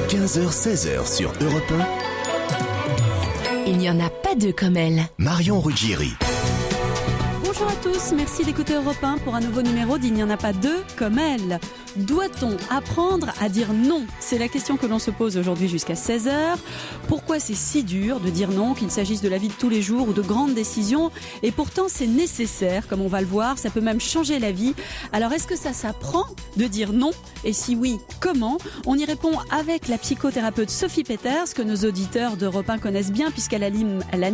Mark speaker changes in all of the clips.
Speaker 1: 15h-16h sur Europe 1.
Speaker 2: Il n'y en a pas deux comme elle.
Speaker 1: Marion Ruggieri.
Speaker 3: Bonjour à tous, merci d'écouter Europe 1 pour un nouveau numéro d'Il n'y en a pas deux comme elle. Doit-on apprendre à dire non ? C'est la question que l'on se pose aujourd'hui jusqu'à 16h. Pourquoi c'est si dur de dire non, qu'il s'agisse de la vie de tous les jours ou de grandes décisions ? Et pourtant c'est nécessaire, comme on va le voir, ça peut même changer la vie. Alors est-ce que ça s'apprend de dire non ? Et si oui, comment ? On y répond avec la psychothérapeute Sophie Peters, que nos auditeurs d'Europe 1 connaissent bien puisqu'elle anime la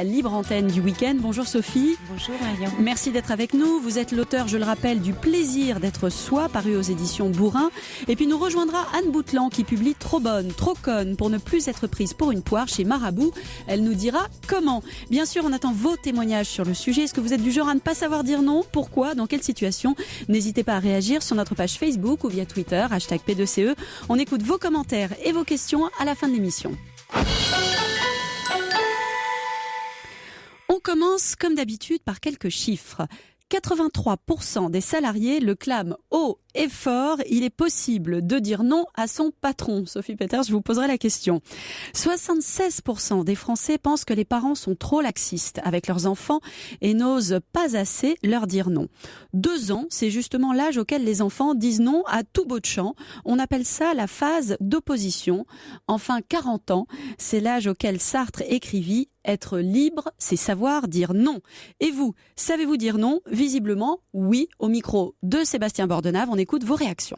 Speaker 3: libre antenne du week-end. Bonjour Sophie.
Speaker 4: Bonjour Marion.
Speaker 3: Merci d'être avec nous. Vous êtes l'auteur, je le rappelle, du Plaisir d'être soi, paru aux éditions Bourrin. Et puis nous rejoindra Anne Boutland qui publie Trop bonne, trop conne pour ne plus être prise pour une poire chez Marabout. Elle nous dira comment. Bien sûr, on attend vos témoignages sur le sujet. Est-ce que vous êtes du genre à ne pas savoir dire non ? Pourquoi ? Dans quelle situation ? N'hésitez pas à réagir sur notre page Facebook ou via Twitter, #P2CE. On écoute vos commentaires et vos questions à la fin de l'émission. On commence comme d'habitude par quelques chiffres. 83% des salariés le clament haut et fort. Il est possible de dire non à son patron. Sophie Peters, je vous poserai la question. 76% des Français pensent que les parents sont trop laxistes avec leurs enfants et n'osent pas assez leur dire non. 2 ans, c'est justement l'âge auquel les enfants disent non à tout bout de champ. On appelle ça la phase d'opposition. Enfin, 40 ans, c'est l'âge auquel Sartre écrivit « Être libre, c'est savoir dire non ». Et vous, savez-vous dire non ? Visiblement, oui. Au micro de Sébastien Bordenave, on écoute vos réactions.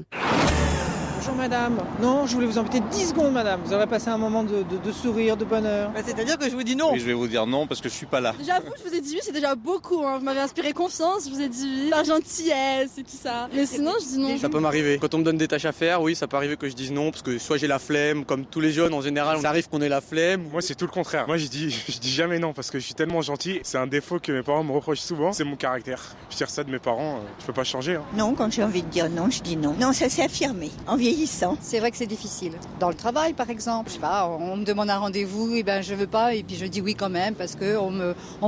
Speaker 5: Bonjour madame. Non, je voulais vous embêter 10 secondes madame. Vous aurez passé un moment de sourire, de bonheur.
Speaker 6: C'est-à-dire que je vous dis non.
Speaker 7: Oui, je vais vous dire non parce que je suis pas là.
Speaker 8: J'avoue, je vous ai dit oui, c'est déjà beaucoup. Vous m'avez inspiré confiance, je vous ai dit oui. Par gentillesse et tout ça. Mais sinon, je dis non.
Speaker 6: Ça peut m'arriver. Quand on me donne des tâches à faire, oui, ça peut arriver que je dise non parce que soit j'ai la flemme, comme tous les jeunes en général, ça arrive qu'on ait la flemme.
Speaker 9: Moi, c'est tout le contraire. Moi, je dis jamais non parce que je suis tellement gentil. C'est un défaut que mes parents me reprochent souvent. C'est mon caractère. Je tire ça de mes parents. Je peux pas changer. Hein.
Speaker 10: Non, quand j'ai envie de dire non, je dis non. Non, ça s'est affirmé en vieillissant.
Speaker 11: C'est vrai que c'est difficile. Dans le travail, par exemple, je sais pas, on me demande un rendez-vous, et ben je veux pas, et puis je dis oui quand même parce que on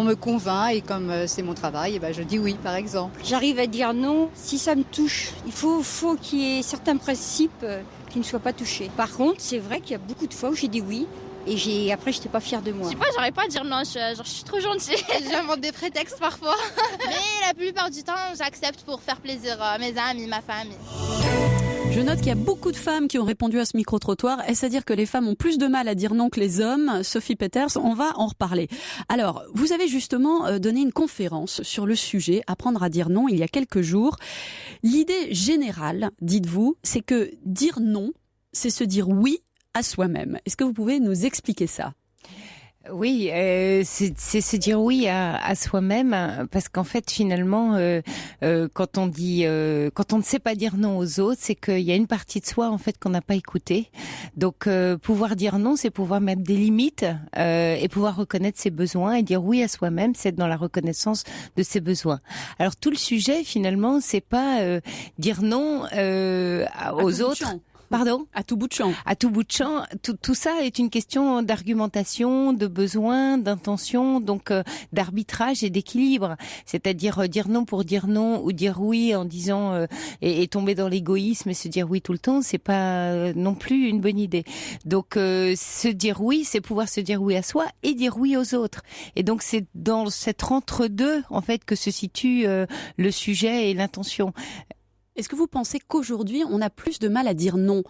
Speaker 11: me convainc et comme c'est mon travail, et ben je dis oui, par exemple.
Speaker 12: J'arrive à dire non si ça me touche. Il faut qu'il y ait certains principes qui ne soient pas touchés. Par contre, c'est vrai qu'il y a beaucoup de fois où j'ai dit oui. Et après, j'étais pas fière de moi.
Speaker 13: Je sais pas, j'arrive pas à dire non, je suis trop gentille.
Speaker 14: J'invente des prétextes parfois. Mais la plupart du temps, j'accepte pour faire plaisir à mes amis, ma famille.
Speaker 3: Je note qu'il y a beaucoup de femmes qui ont répondu à ce micro-trottoir. Est-ce à dire que les femmes ont plus de mal à dire non que les hommes ? Sophie Peters, on va en reparler. Alors, vous avez justement donné une conférence sur le sujet, apprendre à dire non, il y a quelques jours. L'idée générale, dites-vous, c'est que dire non, c'est se dire oui à soi-même. Est-ce que vous pouvez nous expliquer ça ?
Speaker 4: Oui, c'est se dire oui à soi-même, parce qu'en fait finalement, quand on ne sait pas dire non aux autres, c'est qu'il y a une partie de soi en fait qu'on n'a pas écoutée. Donc pouvoir dire non, c'est pouvoir mettre des limites et pouvoir reconnaître ses besoins et dire oui à soi-même, c'est être dans la reconnaissance de ses besoins. Alors tout le sujet finalement, c'est pas dire non aux autres. Pardon ?
Speaker 3: À tout bout de champ.
Speaker 4: À tout bout de champ. Tout ça est une question d'argumentation, de besoin, d'intention, donc d'arbitrage et d'équilibre. C'est-à-dire dire non pour dire non ou dire oui en disant et tomber dans l'égoïsme et se dire oui tout le temps, c'est pas non plus une bonne idée. Donc se dire oui, c'est pouvoir se dire oui à soi et dire oui aux autres. Et donc c'est dans cet entre-deux en fait que se situe le sujet et l'intention.
Speaker 3: Est-ce que vous pensez qu'aujourd'hui, on a plus de mal à dire non,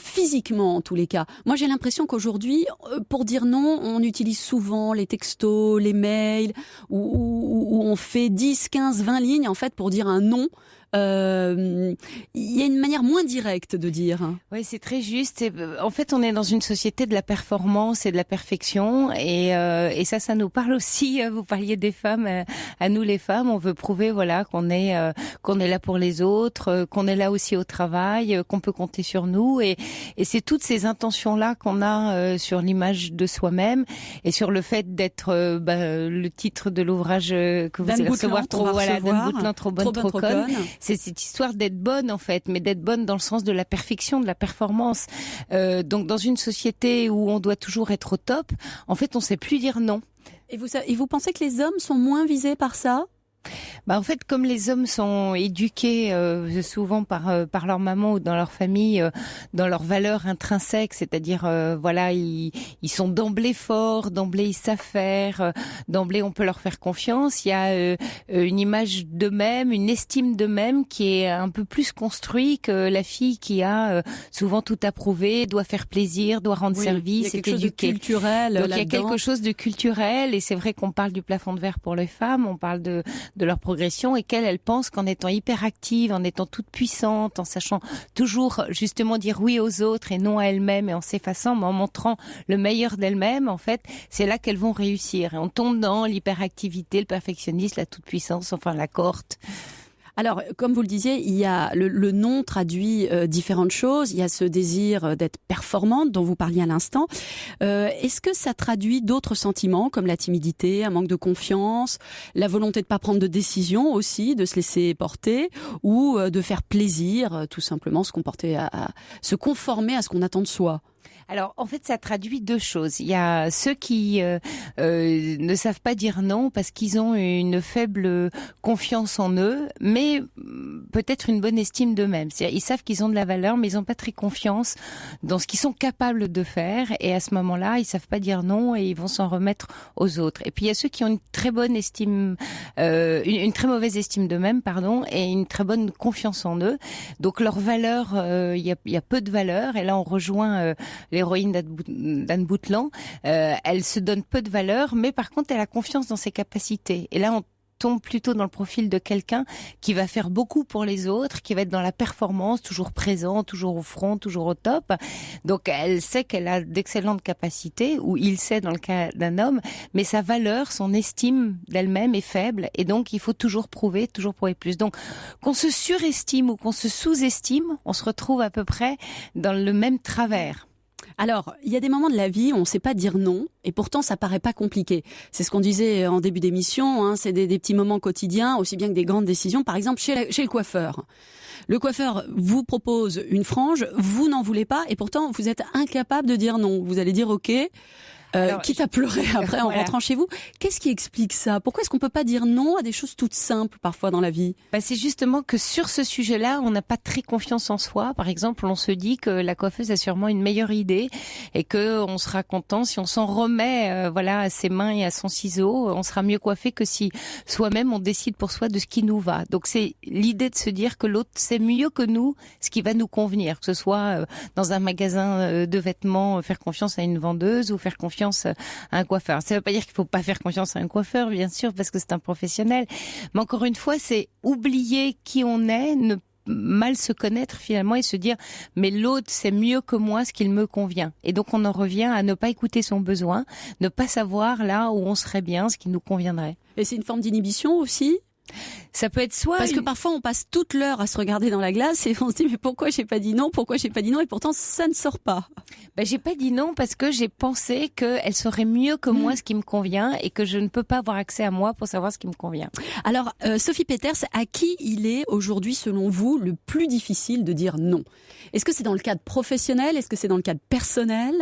Speaker 3: physiquement en tous les cas ? Moi, j'ai l'impression qu'aujourd'hui, pour dire non, on utilise souvent les textos, les mails, où on fait 10, 15, 20 lignes en fait pour dire un non. Il y a une manière moins directe de dire.
Speaker 4: Oui, c'est très juste. En fait, on est dans une société de la performance et de la perfection, et ça nous parle aussi. Vous parliez des femmes. À nous, les femmes, on veut prouver, voilà, qu'on est là pour les autres, qu'on est là aussi au travail, qu'on peut compter sur nous, et c'est toutes ces intentions-là qu'on a sur l'image de soi-même et sur le fait d'être le titre de l'ouvrage que vous allez recevoir, d'Anne Boutland, trop bonne, trop conne. C'est cette histoire d'être bonne en fait, mais d'être bonne dans le sens de la perfection, de la performance. Donc dans une société où on doit toujours être au top, en fait on sait plus dire non.
Speaker 3: Et vous pensez que les hommes sont moins visés par ça ?
Speaker 4: En fait, comme les hommes sont éduqués souvent par leur maman ou dans leur famille, dans leurs valeurs intrinsèques, c'est-à-dire ils sont d'emblée forts, d'emblée ils savent faire, d'emblée on peut leur faire confiance. Il y a une image d'eux-mêmes, une estime d'eux-mêmes qui est un peu plus construite que la fille qui a souvent tout approuvé, doit faire plaisir, doit rendre service, est éduquée.
Speaker 3: Culturel.
Speaker 4: Donc il y a quelque chose de culturel, et c'est vrai qu'on parle du plafond de verre pour les femmes, on parle de leur progression, et qu'elles pensent qu'en étant hyperactive, en étant toute puissante, en sachant toujours justement dire oui aux autres et non à elles-mêmes, et en s'effaçant, mais en montrant le meilleur d'elles-mêmes, en fait, c'est là qu'elles vont réussir. Et on tombe dans l'hyperactivité, le perfectionnisme, la toute-puissance, enfin la cohorte.
Speaker 3: Alors, comme vous le disiez, il y a le nom traduit différentes choses. Il y a ce désir d'être performante dont vous parliez à l'instant. Est-ce que ça traduit d'autres sentiments comme la timidité, un manque de confiance, la volonté de pas prendre de décision aussi, de se laisser porter, ou de faire plaisir, tout simplement se comporter à se conformer à ce qu'on attend de soi?
Speaker 4: Alors, en fait, ça traduit deux choses. Il y a ceux qui ne savent pas dire non parce qu'ils ont une faible confiance en eux, mais peut-être une bonne estime d'eux-mêmes. C'est-à-dire, ils savent qu'ils ont de la valeur, mais ils n'ont pas très confiance dans ce qu'ils sont capables de faire. Et à ce moment-là, ils savent pas dire non et ils vont s'en remettre aux autres. Et puis, il y a ceux qui ont une très bonne estime, une très mauvaise estime d'eux-mêmes, et une très bonne confiance en eux. Donc, leur valeur, il y a peu de valeur. Et là, on rejoint l'héroïne d'Anne Boutland, elle se donne peu de valeur, mais par contre, elle a confiance dans ses capacités. Et là, on tombe plutôt dans le profil de quelqu'un qui va faire beaucoup pour les autres, qui va être dans la performance, toujours présent, toujours au front, toujours au top. Donc, elle sait qu'elle a d'excellentes capacités, ou il sait dans le cas d'un homme, mais sa valeur, son estime d'elle-même est faible, et donc il faut toujours prouver plus. Donc, qu'on se surestime ou qu'on se sous-estime, on se retrouve à peu près dans le même travers.
Speaker 3: Alors, il y a des moments de la vie où on ne sait pas dire non, et pourtant ça paraît pas compliqué. C'est ce qu'on disait en début d'émission, c'est des petits moments quotidiens, aussi bien que des grandes décisions. Par exemple, chez le coiffeur. Le coiffeur vous propose une frange, vous n'en voulez pas, et pourtant vous êtes incapable de dire non. Vous allez dire OK, quitte à pleurer après en rentrant chez vous. Qu'est-ce qui explique ça? Pourquoi est-ce qu'on peut pas dire non à des choses toutes simples parfois dans la vie?
Speaker 4: C'est justement que sur ce sujet-là, on n'a pas très confiance en soi. Par exemple, on se dit que la coiffeuse a sûrement une meilleure idée et que on sera content si on s'en remet à ses mains et à son ciseau. On sera mieux coiffé que si soi-même on décide pour soi de ce qui nous va. Donc c'est l'idée de se dire que l'autre sait mieux que nous ce qui va nous convenir, que ce soit dans un magasin de vêtements, faire confiance à une vendeuse ou faire confiance à un coiffeur. Ça ne veut pas dire qu'il ne faut pas faire confiance à un coiffeur, bien sûr, parce que c'est un professionnel. Mais encore une fois, c'est oublier qui on est, ne mal se connaître finalement et se dire mais l'autre c'est mieux que moi ce qu'il me convient. Et donc on en revient à ne pas écouter son besoin, ne pas savoir là où on serait bien, ce qui nous conviendrait.
Speaker 3: Et c'est une forme d'inhibition aussi?
Speaker 4: Ça peut être soit...
Speaker 3: Parce que parfois on passe toute l'heure à se regarder dans la glace et on se dit mais pourquoi j'ai pas dit non, et pourtant ça ne sort pas.
Speaker 4: J'ai pas dit non parce que j'ai pensé qu'elle saurait mieux que moi ce qui me convient et que je ne peux pas avoir accès à moi pour savoir ce qui me convient.
Speaker 3: Alors Sophie Peeters, à qui il est aujourd'hui selon vous le plus difficile de dire non? Est-ce que c'est dans le cadre professionnel? Est-ce que c'est dans le cadre personnel?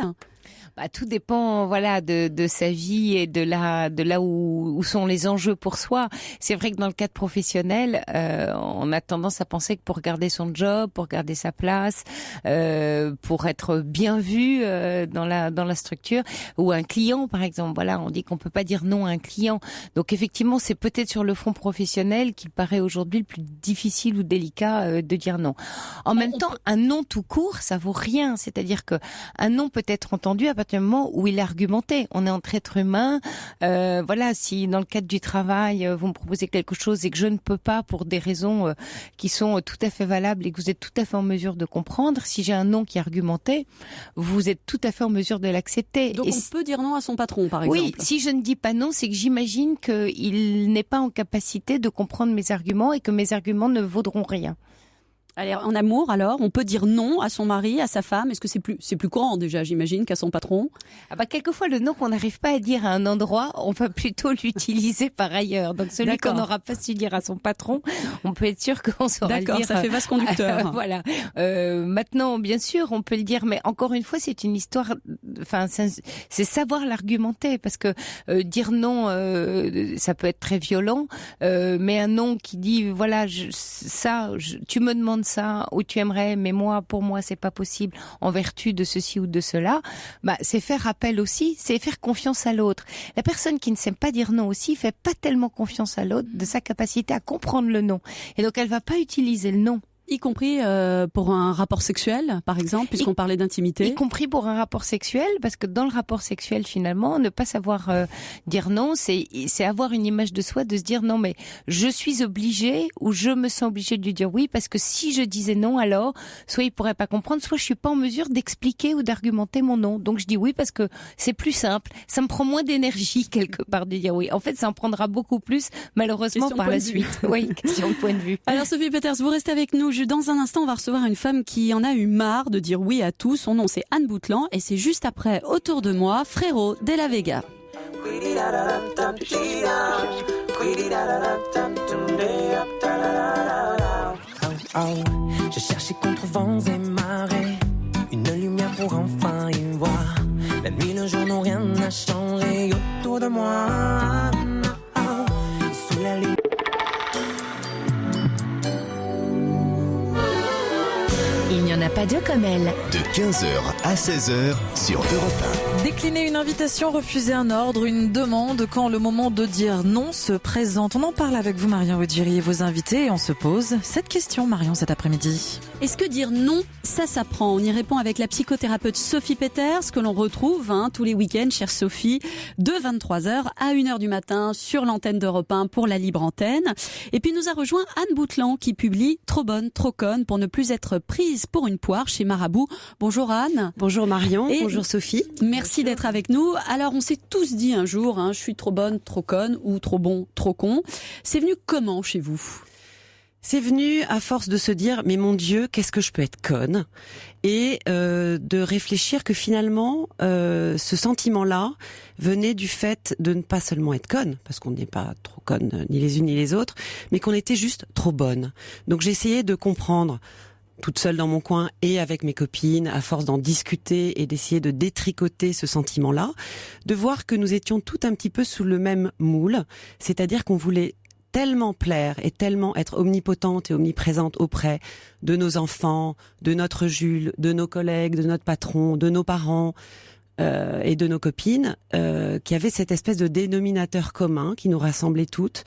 Speaker 4: Tout dépend, de sa vie et de là où sont les enjeux pour soi. C'est vrai que dans le cadre professionnel, on a tendance à penser que pour garder son job, pour garder sa place, pour être bien vu dans la structure, ou un client par exemple. On dit qu'on peut pas dire non à un client. Donc effectivement, c'est peut-être sur le front professionnel qu'il paraît aujourd'hui le plus difficile ou délicat de dire non. En même temps, un non tout court, ça vaut rien. C'est-à-dire que un non peut être entendu à partir du moment où il est argumenté. On est entre êtres humains. Si dans le cadre du travail, vous me proposez quelque chose et que je ne peux pas pour des raisons qui sont tout à fait valables et que vous êtes tout à fait en mesure de comprendre, si j'ai un non qui est argumenté, vous êtes tout à fait en mesure de l'accepter.
Speaker 3: Donc on peut dire non à son patron, par exemple.
Speaker 4: Oui, si je ne dis pas non, c'est que j'imagine qu'il n'est pas en capacité de comprendre mes arguments et que mes arguments ne vaudront rien.
Speaker 3: Allez, en amour, alors, on peut dire non à son mari, à sa femme. Est-ce que c'est plus courant déjà, j'imagine, qu'à son patron?
Speaker 4: Quelquefois, le non qu'on n'arrive pas à dire à un endroit, on va plutôt l'utiliser par ailleurs. Donc celui qu'on n'aura pas su dire à son patron, on peut être sûr qu'on saura le dire.
Speaker 3: D'accord, ça fait vaste conducteur.
Speaker 4: Voilà. Maintenant, bien sûr, on peut le dire, mais encore une fois, c'est une histoire. Enfin, c'est savoir l'argumenter, parce que dire non, ça peut être très violent. Mais un non qui dit voilà, tu me demandes ça, ou tu aimerais, mais pour moi c'est pas possible en vertu de ceci ou de cela, c'est faire appel aussi, c'est faire confiance à l'autre. La personne qui ne sait pas dire non aussi fait pas tellement confiance à l'autre de sa capacité à comprendre le non, et donc elle va pas utiliser le non.
Speaker 3: Y compris pour un rapport sexuel, par exemple, puisqu'on parlait d'intimité.
Speaker 4: Y compris pour un rapport sexuel, parce que dans le rapport sexuel, finalement, ne pas savoir dire non, c'est avoir une image de soi, de se dire non, mais je suis obligée, ou je me sens obligée de lui dire oui, parce que si je disais non, alors, soit il pourrait pas comprendre, soit je suis pas en mesure d'expliquer ou d'argumenter mon non. Donc je dis oui parce que c'est plus simple, ça me prend moins d'énergie quelque part de dire oui. En fait, ça en prendra beaucoup plus, malheureusement, par la suite. Oui, question de point de vue.
Speaker 3: Alors Sophie Peeters, vous restez avec nous. Dans un instant, on va recevoir une femme qui en a eu marre de dire oui à tout. Son nom, c'est Anne Boutland, et c'est juste après, autour de moi, Frérot de la Vega.
Speaker 2: Je cherchais contre vents et marées une lumière pour enfin y voir. La nuit, le jour n'ont rien à changer autour de moi. Sous la lune.
Speaker 7: Il n'y en a pas deux comme elle.
Speaker 1: De 15h à 16h sur Europe 1.
Speaker 15: Décliner une invitation, refuser un ordre, une demande, quand le moment de dire non se présente. On en parle avec vous, Marion Ruggieri, et vos invités, et on se pose cette question, Marion, cet après-midi.
Speaker 3: Est-ce que dire non, ça s'apprend? On y répond avec la psychothérapeute Sophie Peeters, que l'on retrouve tous les week-ends, chère Sophie, de 23h à 1h du matin sur l'antenne d'Europe 1 pour la libre antenne. Et puis nous a rejoint Anne Boutland qui publie Trop bonne, trop conne pour ne plus être prise pour une poire chez Marabout. Bonjour Anne.
Speaker 16: Bonjour Marion, bonjour Sophie.
Speaker 3: Merci d'être avec nous. Alors on s'est tous dit un jour, je suis trop bonne, trop conne, ou trop bon, trop con. C'est venu comment chez vous ?
Speaker 16: C'est venu à force de se dire, mais mon Dieu, qu'est-ce que je peux être conne ? Et de réfléchir que finalement, ce sentiment-là venait du fait de ne pas seulement être conne, parce qu'on n'est pas trop conne ni les unes ni les autres, mais qu'on était juste trop bonne. Donc j'ai essayé de comprendre, toute seule dans mon coin et avec mes copines, à force d'en discuter et d'essayer de détricoter ce sentiment-là, de voir que nous étions tout un petit peu sous le même moule, c'est-à-dire qu'on voulait tellement plaire et tellement être omnipotente et omniprésente auprès de nos enfants, de notre Jules, de nos collègues, de notre patron, de nos parents et de nos copines, qui avait cette espèce de dénominateur commun qui nous rassemblait toutes,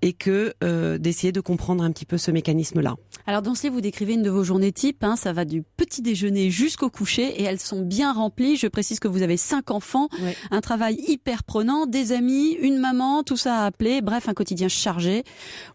Speaker 16: et que d'essayer de comprendre un petit peu ce mécanisme-là.
Speaker 3: Alors dans ce livre, vous décrivez une de vos journées types, ça va du petit déjeuner jusqu'au coucher, et elles sont bien remplies. Je précise que vous avez 5 enfants, ouais. Un travail hyper prenant, des amis, une maman, tout ça à appeler, bref, un quotidien chargé,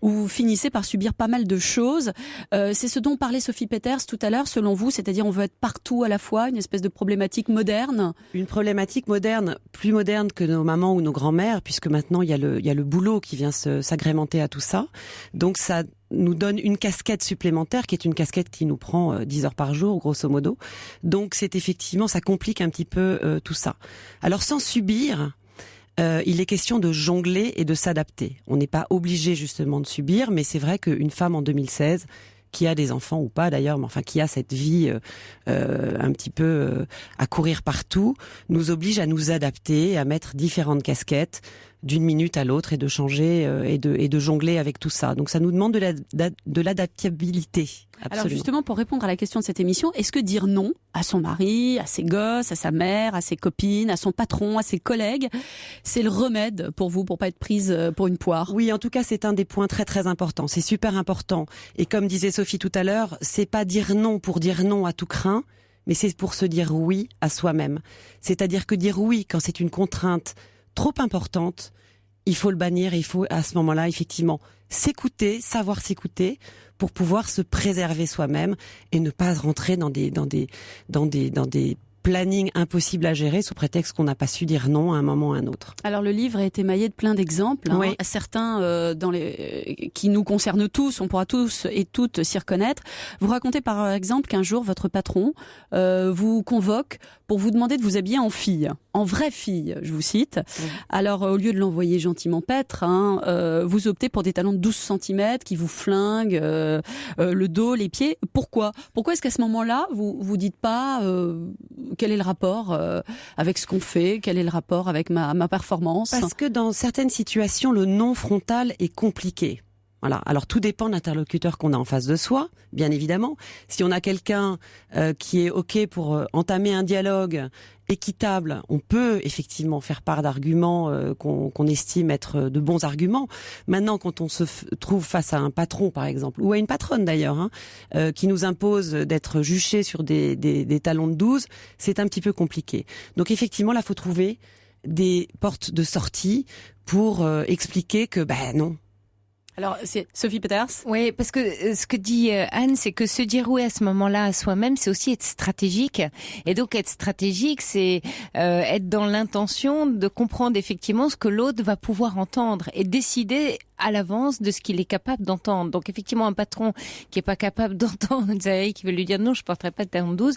Speaker 3: où vous finissez par subir pas mal de choses. C'est ce dont parlait Sophie Peeters tout à l'heure, selon vous, c'est-à-dire on veut être partout à la fois, une espèce de problématique moderne.
Speaker 16: Une problématique moderne, plus moderne que nos mamans ou nos grands-mères, puisque maintenant il y a le boulot qui vient s'agrémenter à tout ça. Donc ça nous donne une casquette supplémentaire qui est une casquette qui nous prend 10 heures par jour, grosso modo. Donc c'est effectivement, ça complique un petit peu tout ça. Alors sans subir, il est question de jongler et de s'adapter. On n'est pas obligé justement de subir, mais c'est vrai qu'une femme en 2016, qui a des enfants ou pas d'ailleurs, mais enfin qui a cette vie un petit peu à courir partout, nous oblige à nous adapter, à mettre différentes casquettes d'une minute à l'autre et de changer et de jongler avec tout ça. Donc ça nous demande de l'adaptabilité. Absolument.
Speaker 3: Alors justement, pour répondre à la question de cette émission, est-ce que dire non à son mari, à ses gosses, à sa mère, à ses copines, à son patron, à ses collègues, c'est le remède pour vous, pour pas être prise pour une poire?
Speaker 16: Oui, en tout cas, c'est un des points très très importants. C'est super important. Et comme disait Sophie tout à l'heure, c'est pas dire non pour dire non à tout crin, mais c'est pour se dire oui à soi-même. C'est-à-dire que dire oui quand c'est une contrainte trop importante, il faut le bannir et il faut à ce moment-là effectivement s'écouter, savoir s'écouter pour pouvoir se préserver soi-même et ne pas rentrer dans des planning impossible à gérer sous prétexte qu'on n'a pas su dire non à un moment ou à un autre.
Speaker 3: Alors le livre est émaillé de plein d'exemples,
Speaker 16: Oui.
Speaker 3: certains qui nous concernent tous, on pourra tous et toutes s'y reconnaître. Vous racontez par exemple qu'un jour votre patron vous convoque pour vous demander de vous habiller en fille, en vraie fille, je vous cite. Alors au lieu de l'envoyer gentiment paître, vous optez pour des talons de 12 cm qui vous flinguent le dos, les pieds. Pourquoi est-ce qu'à ce moment-là, vous dites pas quel est le rapport avec ce qu'on fait, quel est le rapport avec ma performance?
Speaker 16: Parce que dans certaines situations, le non frontal est compliqué. Voilà. Alors tout dépend de l'interlocuteur qu'on a en face de soi, bien évidemment. Si on a quelqu'un qui est OK pour entamer un dialogue équitable, on peut effectivement faire part d'arguments qu'on estime être de bons arguments. Maintenant, quand on se trouve face à un patron, par exemple, ou à une patronne d'ailleurs, qui nous impose d'être juché sur des talons de 12, c'est un petit peu compliqué. Donc effectivement, là, faut trouver des portes de sortie pour expliquer que, non.
Speaker 3: Alors, c'est Sophie Peters.
Speaker 4: Oui, parce que ce que dit Anne, c'est que se dire oui à ce moment-là à soi-même, c'est aussi être stratégique. Et donc, être stratégique, c'est être dans l'intention de comprendre effectivement ce que l'autre va pouvoir entendre et décider à l'avance de ce qu'il est capable d'entendre. Donc, effectivement, un patron qui est pas capable d'entendre, vous savez, qui veut lui dire non, je porterai pas de talons de 12,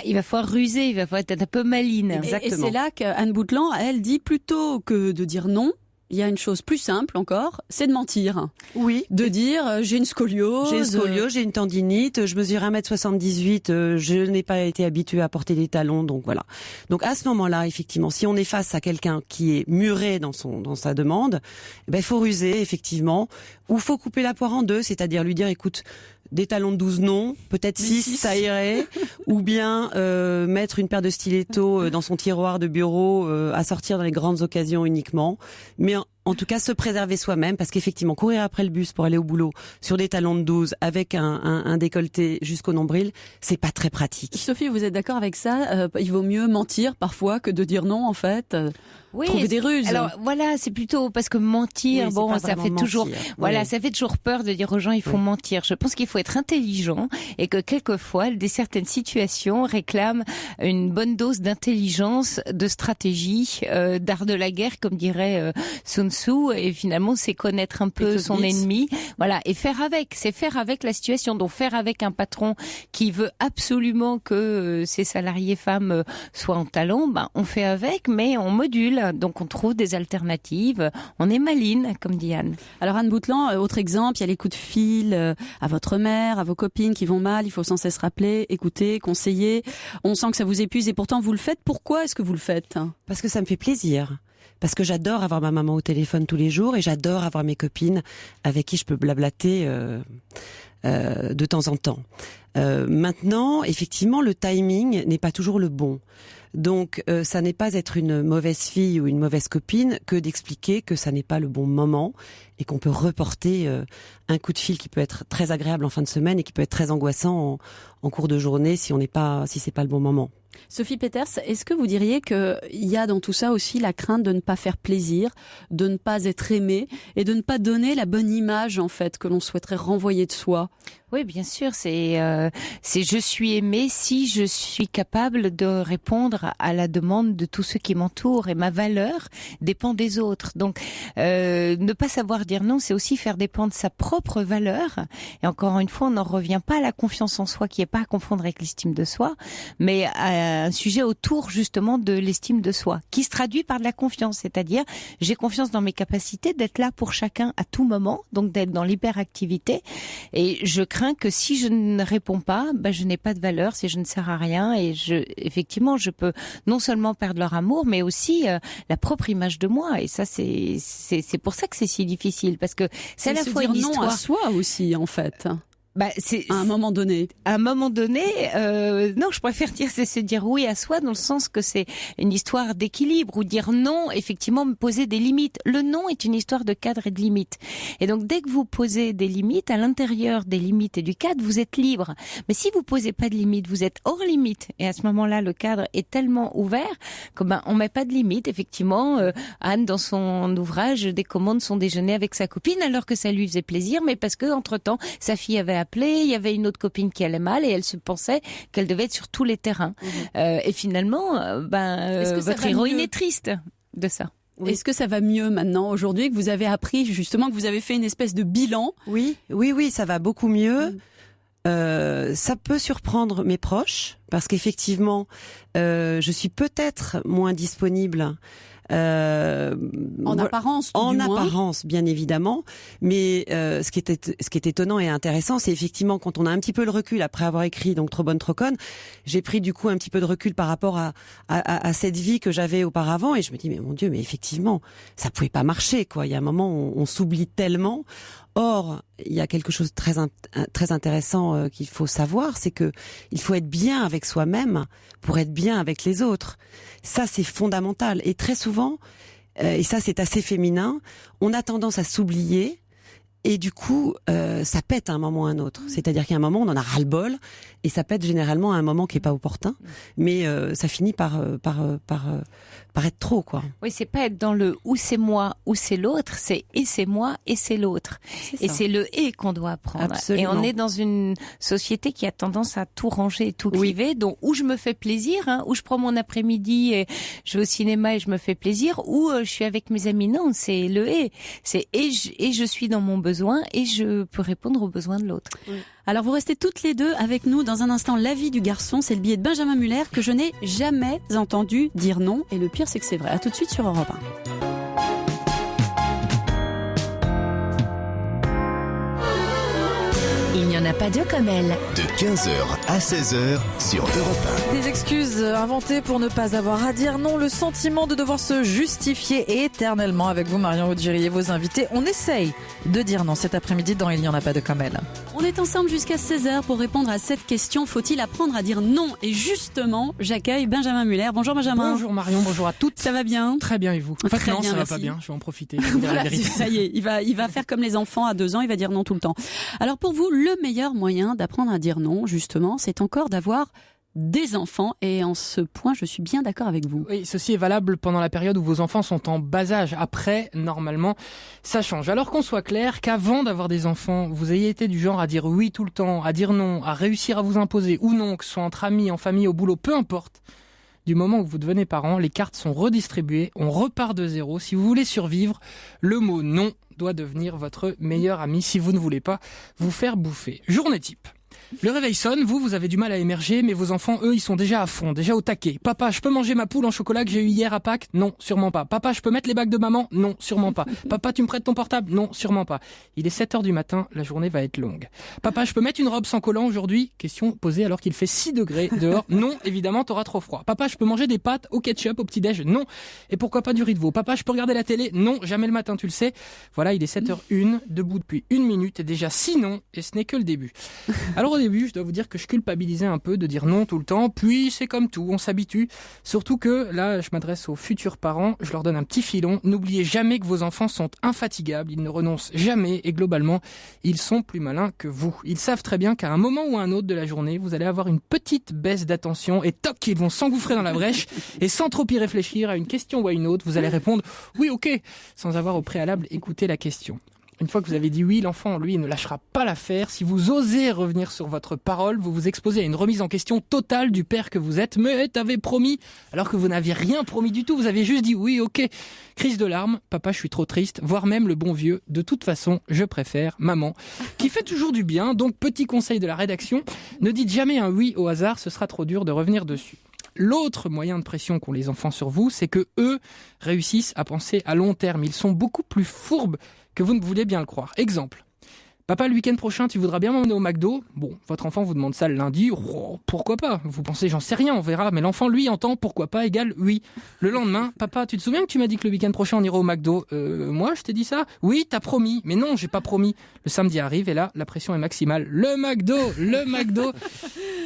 Speaker 4: il va falloir ruser, il va falloir être un peu maline.
Speaker 3: Exactement. Et c'est là qu'Anne Boutland, elle dit plutôt que de dire non, il y a une chose plus simple encore, c'est de mentir.
Speaker 16: Oui.
Speaker 3: De dire, j'ai une scoliose.
Speaker 16: J'ai une tendinite, je mesure 1m78, je n'ai pas été habituée à porter des talons, donc voilà. Donc à ce moment-là, effectivement, si on est face à quelqu'un qui est muré dans sa demande, il faut ruser, effectivement, ou faut couper la poire en deux, c'est-à-dire lui dire, écoute, des talons de 12 non, peut-être 6 ça irait, ou bien mettre une paire de stilettos dans son tiroir de bureau à sortir dans les grandes occasions uniquement, mais en tout cas se préserver soi-même, parce qu'effectivement courir après le bus pour aller au boulot sur des talons de 12 avec un décolleté jusqu'au nombril, c'est pas très pratique.
Speaker 3: Sophie, vous êtes d'accord avec ça? Il vaut mieux mentir parfois que de dire non en fait.
Speaker 4: Oui,
Speaker 3: trouver des ruses.
Speaker 4: Alors voilà, c'est plutôt parce que mentir,
Speaker 16: oui,
Speaker 4: ça fait toujours,
Speaker 16: mentir.
Speaker 4: Ça fait toujours peur de dire aux gens il faut mentir. Je pense qu'il faut être intelligent et que quelquefois, certaines situations réclament une bonne dose d'intelligence, de stratégie, d'art de la guerre, comme dirait Sun Tzu. Et finalement, c'est connaître un peu son ennemi, voilà, et faire avec. C'est faire avec la situation. Donc faire avec un patron qui veut absolument que ses salariés femmes soient en talons, on fait avec, mais on module. Donc on trouve des alternatives, on est maline, comme dit Anne.
Speaker 3: Alors Anne Boutland, autre exemple, il y a les coups de fil à votre mère, à vos copines qui vont mal, il faut sans cesse rappeler, écouter, conseiller. On sent que ça vous épuise et pourtant vous le faites. Pourquoi est-ce que vous le faites?
Speaker 16: Parce que ça me fait plaisir. Parce que j'adore avoir ma maman au téléphone tous les jours et j'adore avoir mes copines avec qui je peux blablater de temps en temps. Maintenant, effectivement, le timing n'est pas toujours le bon. Donc, ça n'est pas être une mauvaise fille ou une mauvaise copine que d'expliquer que ça n'est pas le bon moment et qu'on peut reporter un coup de fil qui peut être très agréable en fin de semaine et qui peut être très angoissant en cours de journée si c'est pas le bon moment.
Speaker 3: Sophie Peters, est-ce que vous diriez qu'il y a dans tout ça aussi la crainte de ne pas faire plaisir, de ne pas être aimé et de ne pas donner la bonne image en fait que l'on souhaiterait renvoyer de soi?
Speaker 4: Oui, bien sûr, c'est je suis aimée si je suis capable de répondre à la demande de tous ceux qui m'entourent et ma valeur dépend des autres. Donc ne pas savoir dire non, c'est aussi faire dépendre sa propre valeur. Et encore une fois, on n'en revient pas à la confiance en soi qui est pas à confondre avec l'estime de soi, mais à un sujet autour justement de l'estime de soi qui se traduit par de la confiance, c'est-à-dire j'ai confiance dans mes capacités d'être là pour chacun à tout moment, donc d'être dans l'hyperactivité, et je crains que si je ne réponds pas, je n'ai pas de valeur, si je ne sers à rien, et effectivement je peux non seulement perdre leur amour mais aussi la propre image de moi, et ça c'est pour ça que c'est si difficile, parce que c'est à la fois une histoire
Speaker 3: non à soi aussi en fait.
Speaker 4: C'est
Speaker 3: à un moment donné.
Speaker 4: À un moment donné, non, je préfère dire c'est se dire oui à soi dans le sens que c'est une histoire d'équilibre, ou dire non, effectivement, me poser des limites. Le non est une histoire de cadre et de limites. Et donc dès que vous posez des limites, à l'intérieur des limites et du cadre, vous êtes libre. Mais si vous posez pas de limites, vous êtes hors limite. Et à ce moment-là, le cadre est tellement ouvert que on met pas de limites. Effectivement, Anne dans son ouvrage décommande son déjeuner avec sa copine alors que ça lui faisait plaisir, mais parce que entre-temps sa fille avait appelé appelé, il y avait une autre copine qui allait mal et elle se pensait qu'elle devait être sur tous les terrains. Et finalement, votre héroïne est triste de ça.
Speaker 3: Oui. Est-ce que ça va mieux maintenant, aujourd'hui, que vous avez appris, justement, que vous avez fait une espèce de bilan?
Speaker 16: Oui, ça va beaucoup mieux. Ça peut surprendre mes proches, parce qu'effectivement, je suis peut-être moins disponible.
Speaker 3: En apparence,
Speaker 16: bien évidemment. Mais ce qui est étonnant et intéressant, c'est effectivement quand on a un petit peu le recul après avoir écrit donc Trop bonne trop conne, j'ai pris du coup un petit peu de recul par rapport à cette vie que j'avais auparavant et je me dis mais mon Dieu, mais effectivement ça pouvait pas marcher quoi. Il y a un moment où on s'oublie tellement. Or, il y a quelque chose de très intéressant qu'il faut savoir, c'est que il faut être bien avec soi-même pour être bien avec les autres. Ça, c'est fondamental. Et très souvent, et ça c'est assez féminin, on a tendance à s'oublier et du coup, ça pète à un moment ou à un autre. C'est-à-dire qu'à un moment, on en a ras-le-bol et ça pète généralement à un moment qui est pas opportun, mais ça finit par être trop, quoi.
Speaker 4: Oui, c'est pas être dans le ou c'est moi ou c'est l'autre, c'est et c'est moi et c'est l'autre. Et c'est le et qu'on doit apprendre.
Speaker 16: Absolument.
Speaker 4: Et on est dans une société qui a tendance à tout ranger et tout cliver, donc où je me fais plaisir, où je prends mon après-midi et je vais au cinéma et je me fais plaisir, ou je suis avec mes amis. Non, c'est le et. C'est et je suis dans mon besoin et je peux répondre aux besoins de l'autre.
Speaker 3: Oui. Alors vous restez toutes les deux avec nous dans un instant. La vie du garçon, c'est le billet de Benjamin Muller que je n'ai jamais entendu dire non. Et le pire, c'est que c'est vrai. À tout de suite sur Europe 1.
Speaker 7: Il n'y en a pas deux comme elle.
Speaker 1: De 15h à 16h sur Europe 1.
Speaker 15: Des excuses inventées pour ne pas avoir à dire non, le sentiment de devoir se justifier éternellement. Avec vous, Marion Audjiri et vos invités, on essaye de dire non cet après-midi dans Il n'y en a pas deux comme elle.
Speaker 3: On est ensemble jusqu'à 16h pour répondre à cette question. Faut-il apprendre à dire non? Et justement, j'accueille Benjamin Muller. Bonjour Benjamin.
Speaker 17: Bonjour Marion, bonjour à toutes.
Speaker 3: Ça va bien?
Speaker 17: Très bien, et vous? En fait,
Speaker 3: Très
Speaker 17: non,
Speaker 3: bien,
Speaker 17: ça
Speaker 3: merci.
Speaker 17: va pas bien, je vais en profiter.
Speaker 3: Voilà, ça y est, il va faire comme les enfants à 2 ans, il va dire non tout le temps. Alors pour vous, le meilleur moyen d'apprendre à dire non, justement, c'est encore d'avoir des enfants, et en ce point, je suis bien d'accord avec vous.
Speaker 17: Oui, ceci est valable pendant la période où vos enfants sont en bas âge. Après, normalement, ça change. Alors qu'on soit clair, qu'avant d'avoir des enfants, vous ayez été du genre à dire oui tout le temps, à dire non, à réussir à vous imposer ou non, que ce soit entre amis, en famille, au boulot, peu importe. Du moment où vous devenez parent, les cartes sont redistribuées, on repart de zéro. Si vous voulez survivre, le mot non doit devenir votre meilleur ami si vous ne voulez pas vous faire bouffer. Journée type. Le réveil sonne, vous avez du mal à émerger, mais vos enfants, eux, ils sont déjà à fond, déjà au taquet. Papa, je peux manger ma poule en chocolat que j'ai eu hier à Pâques? Non, sûrement pas. Papa, je peux mettre les bagues de maman? Non, sûrement pas. Papa, tu me prêtes ton portable? Non, sûrement pas. Il est 7h du matin, la journée va être longue. Papa, je peux mettre une robe sans collant aujourd'hui? Question posée alors qu'il fait 6 degrés dehors. Non, évidemment, t'auras trop froid. Papa, je peux manger des pâtes au ketchup au petit-déj? Non. Et pourquoi pas du riz de veau? Papa, je peux regarder la télé? Non, jamais le matin, tu le sais. Voilà, il est 7h01, debout depuis 1 minute et déjà 6 noms, et ce n'est que le début. Alors au début, je dois vous dire que je culpabilisais un peu de dire non tout le temps, puis c'est comme tout, on s'habitue. Surtout que, là, je m'adresse aux futurs parents, je leur donne un petit filon. N'oubliez jamais que vos enfants sont infatigables, ils ne renoncent jamais et globalement, ils sont plus malins que vous. Ils savent très bien qu'à un moment ou à un autre de la journée, vous allez avoir une petite baisse d'attention et toc, ils vont s'engouffrer dans la brèche et sans trop y réfléchir à une question ou à une autre, vous allez répondre « oui, ok » sans avoir au préalable écouté la question. Une fois que vous avez dit oui, l'enfant, lui, ne lâchera pas l'affaire. Si vous osez revenir sur votre parole, vous vous exposez à une remise en question totale du père que vous êtes. Mais t'avais promis, alors que vous n'aviez rien promis du tout. Vous avez juste dit oui, ok. Crise de larmes, papa, je suis trop triste, voire même le bon vieux. De toute façon, je préfère maman, qui fait toujours du bien. Donc, petit conseil de la rédaction, ne dites jamais un oui au hasard, ce sera trop dur de revenir dessus. L'autre moyen de pression qu'ont les enfants sur vous, c'est que eux réussissent à penser à long terme. Ils sont beaucoup plus fourbes que vous ne voulez bien le croire. Exemple. Papa, le week-end prochain, tu voudras bien m'emmener au McDo? Bon, votre enfant vous demande ça le lundi. Oh, pourquoi pas? Vous pensez, j'en sais rien, on verra. Mais l'enfant, lui, entend pourquoi pas égale oui. Le lendemain, papa, tu te souviens que tu m'as dit que le week-end prochain, on ira au McDo? Moi, je t'ai dit ça? Oui, t'as promis. Mais non, j'ai pas promis. Le samedi arrive et là, la pression est maximale. Le McDo.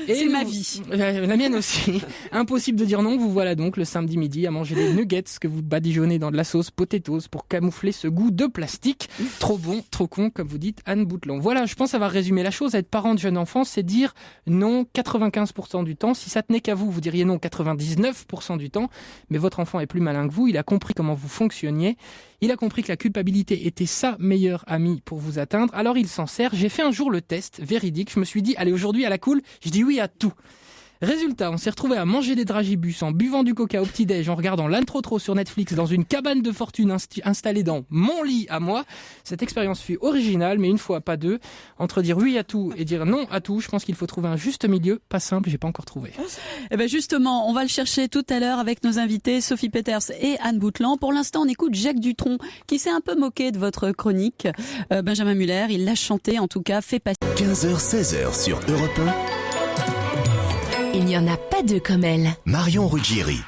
Speaker 17: Et
Speaker 3: c'est ma vie.
Speaker 17: La mienne aussi. Impossible de dire non. Vous voilà donc le samedi midi à manger des nuggets que vous badigeonnez dans de la sauce potatoes pour camoufler ce goût de plastique. Trop bon, trop con, comme vous dites, Anne Boutlan. Voilà, je pense avoir résumé la chose. Être parent de jeune enfant, c'est dire non 95% du temps. Si ça tenait qu'à vous, vous diriez non 99% du temps. Mais votre enfant est plus malin que vous. Il a compris comment vous fonctionniez. Il a compris que la culpabilité était sa meilleure amie pour vous atteindre. Alors il s'en sert. J'ai fait un jour le test, véridique. Je me suis dit, allez, aujourd'hui à la cool, je dis oui à tout. Résultat, on s'est retrouvé à manger des dragibus en buvant du coca au petit-déj, en regardant l'intro sur Netflix dans une cabane de fortune installée dans mon lit à moi. Cette expérience fut originale, mais une fois, pas deux. Entre dire oui à tout et dire non à tout, je pense qu'il faut trouver un juste milieu. Pas simple, j'ai pas encore trouvé.
Speaker 3: Eh ben justement, on va le chercher tout à l'heure avec nos invités Sophie Peeters et Anne Boutlan. Pour l'instant, on écoute Jacques Dutronc, qui s'est un peu moqué de votre chronique. Benjamin Muller, il l'a chanté, en tout cas, fait passer.
Speaker 1: 15h-16h sur Europe 1.
Speaker 7: Il n'y en a pas deux comme elle.
Speaker 1: Marion Ruggieri.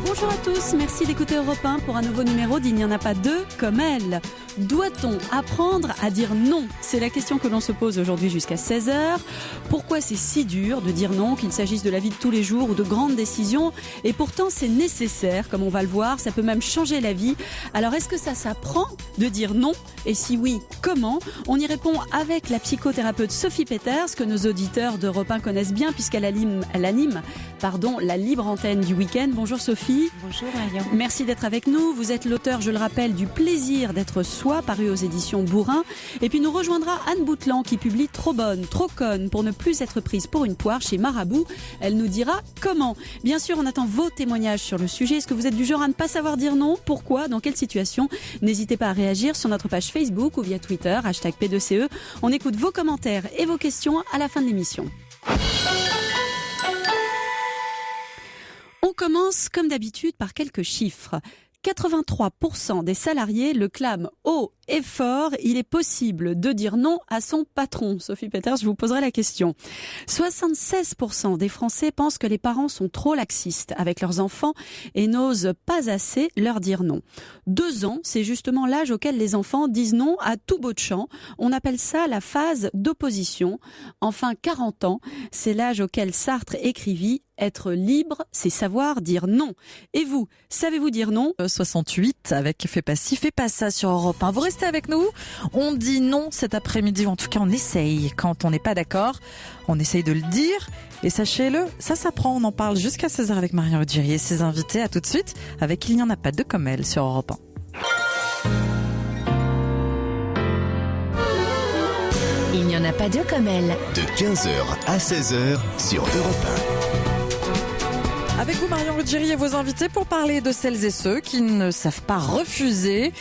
Speaker 3: Bonjour à tous, merci d'écouter Europe 1 pour un nouveau numéro d'Il n'y en a pas deux comme elle. Doit-on apprendre à dire non ? C'est la question que l'on se pose aujourd'hui jusqu'à 16h. Pourquoi c'est si dur de dire non, qu'il s'agisse de la vie de tous les jours ou de grandes décisions ? Et pourtant c'est nécessaire, comme on va le voir, ça peut même changer la vie. Alors est-ce que ça s'apprend de dire non ? Et si oui, comment ? On y répond avec la psychothérapeute Sophie Peeters, que nos auditeurs d'Europe 1 connaissent bien puisqu'elle anime la libre antenne du week-end. Bonjour Sophie.
Speaker 4: Bonjour Marion.
Speaker 3: Merci d'être avec nous. Vous êtes l'auteur, je le rappelle, du Plaisir d'être soi, paru aux éditions Bourrin. Et puis nous rejoindra Anne Boutlan qui publie Trop bonne, trop conne pour ne plus être prise pour une poire chez Marabout. Elle nous dira comment. Bien sûr, on attend vos témoignages sur le sujet. Est-ce que vous êtes du genre à ne pas savoir dire non ? Pourquoi ? Dans quelle situation ? N'hésitez pas à réagir sur notre page Facebook ou via Twitter, #P2CE. On écoute vos commentaires et vos questions à la fin de l'émission. On commence comme d'habitude par quelques chiffres. 83% des salariés le clament haut et fort. Il est possible de dire non à son patron. Sophie Peeters, je vous poserai la question. 76% des Français pensent que les parents sont trop laxistes avec leurs enfants et n'osent pas assez leur dire non. 2 ans, c'est justement l'âge auquel les enfants disent non à tout bout de champ. On appelle ça la phase d'opposition. Enfin, 40 ans, c'est l'âge auquel Sartre écrivit « Être libre, c'est savoir dire non ». Et vous, savez-vous dire non ?
Speaker 15: 68 avec Fais pas ci, fais pas ça sur Europe 1. Vous restez avec nous. On dit non cet après-midi, ou en tout cas on essaye. Quand on n'est pas d'accord, on essaye de le dire. Et sachez-le, ça s'apprend. On en parle jusqu'à 16h avec Marion Ruggieri et ses invités. À tout de suite avec Il n'y en a pas deux comme elle sur Europe 1.
Speaker 7: Il n'y en a pas deux comme elle.
Speaker 1: De 15h à 16h sur Europe 1.
Speaker 15: Avec vous Marion Ruggieri et vos invités pour parler de celles et ceux qui ne savent pas refuser,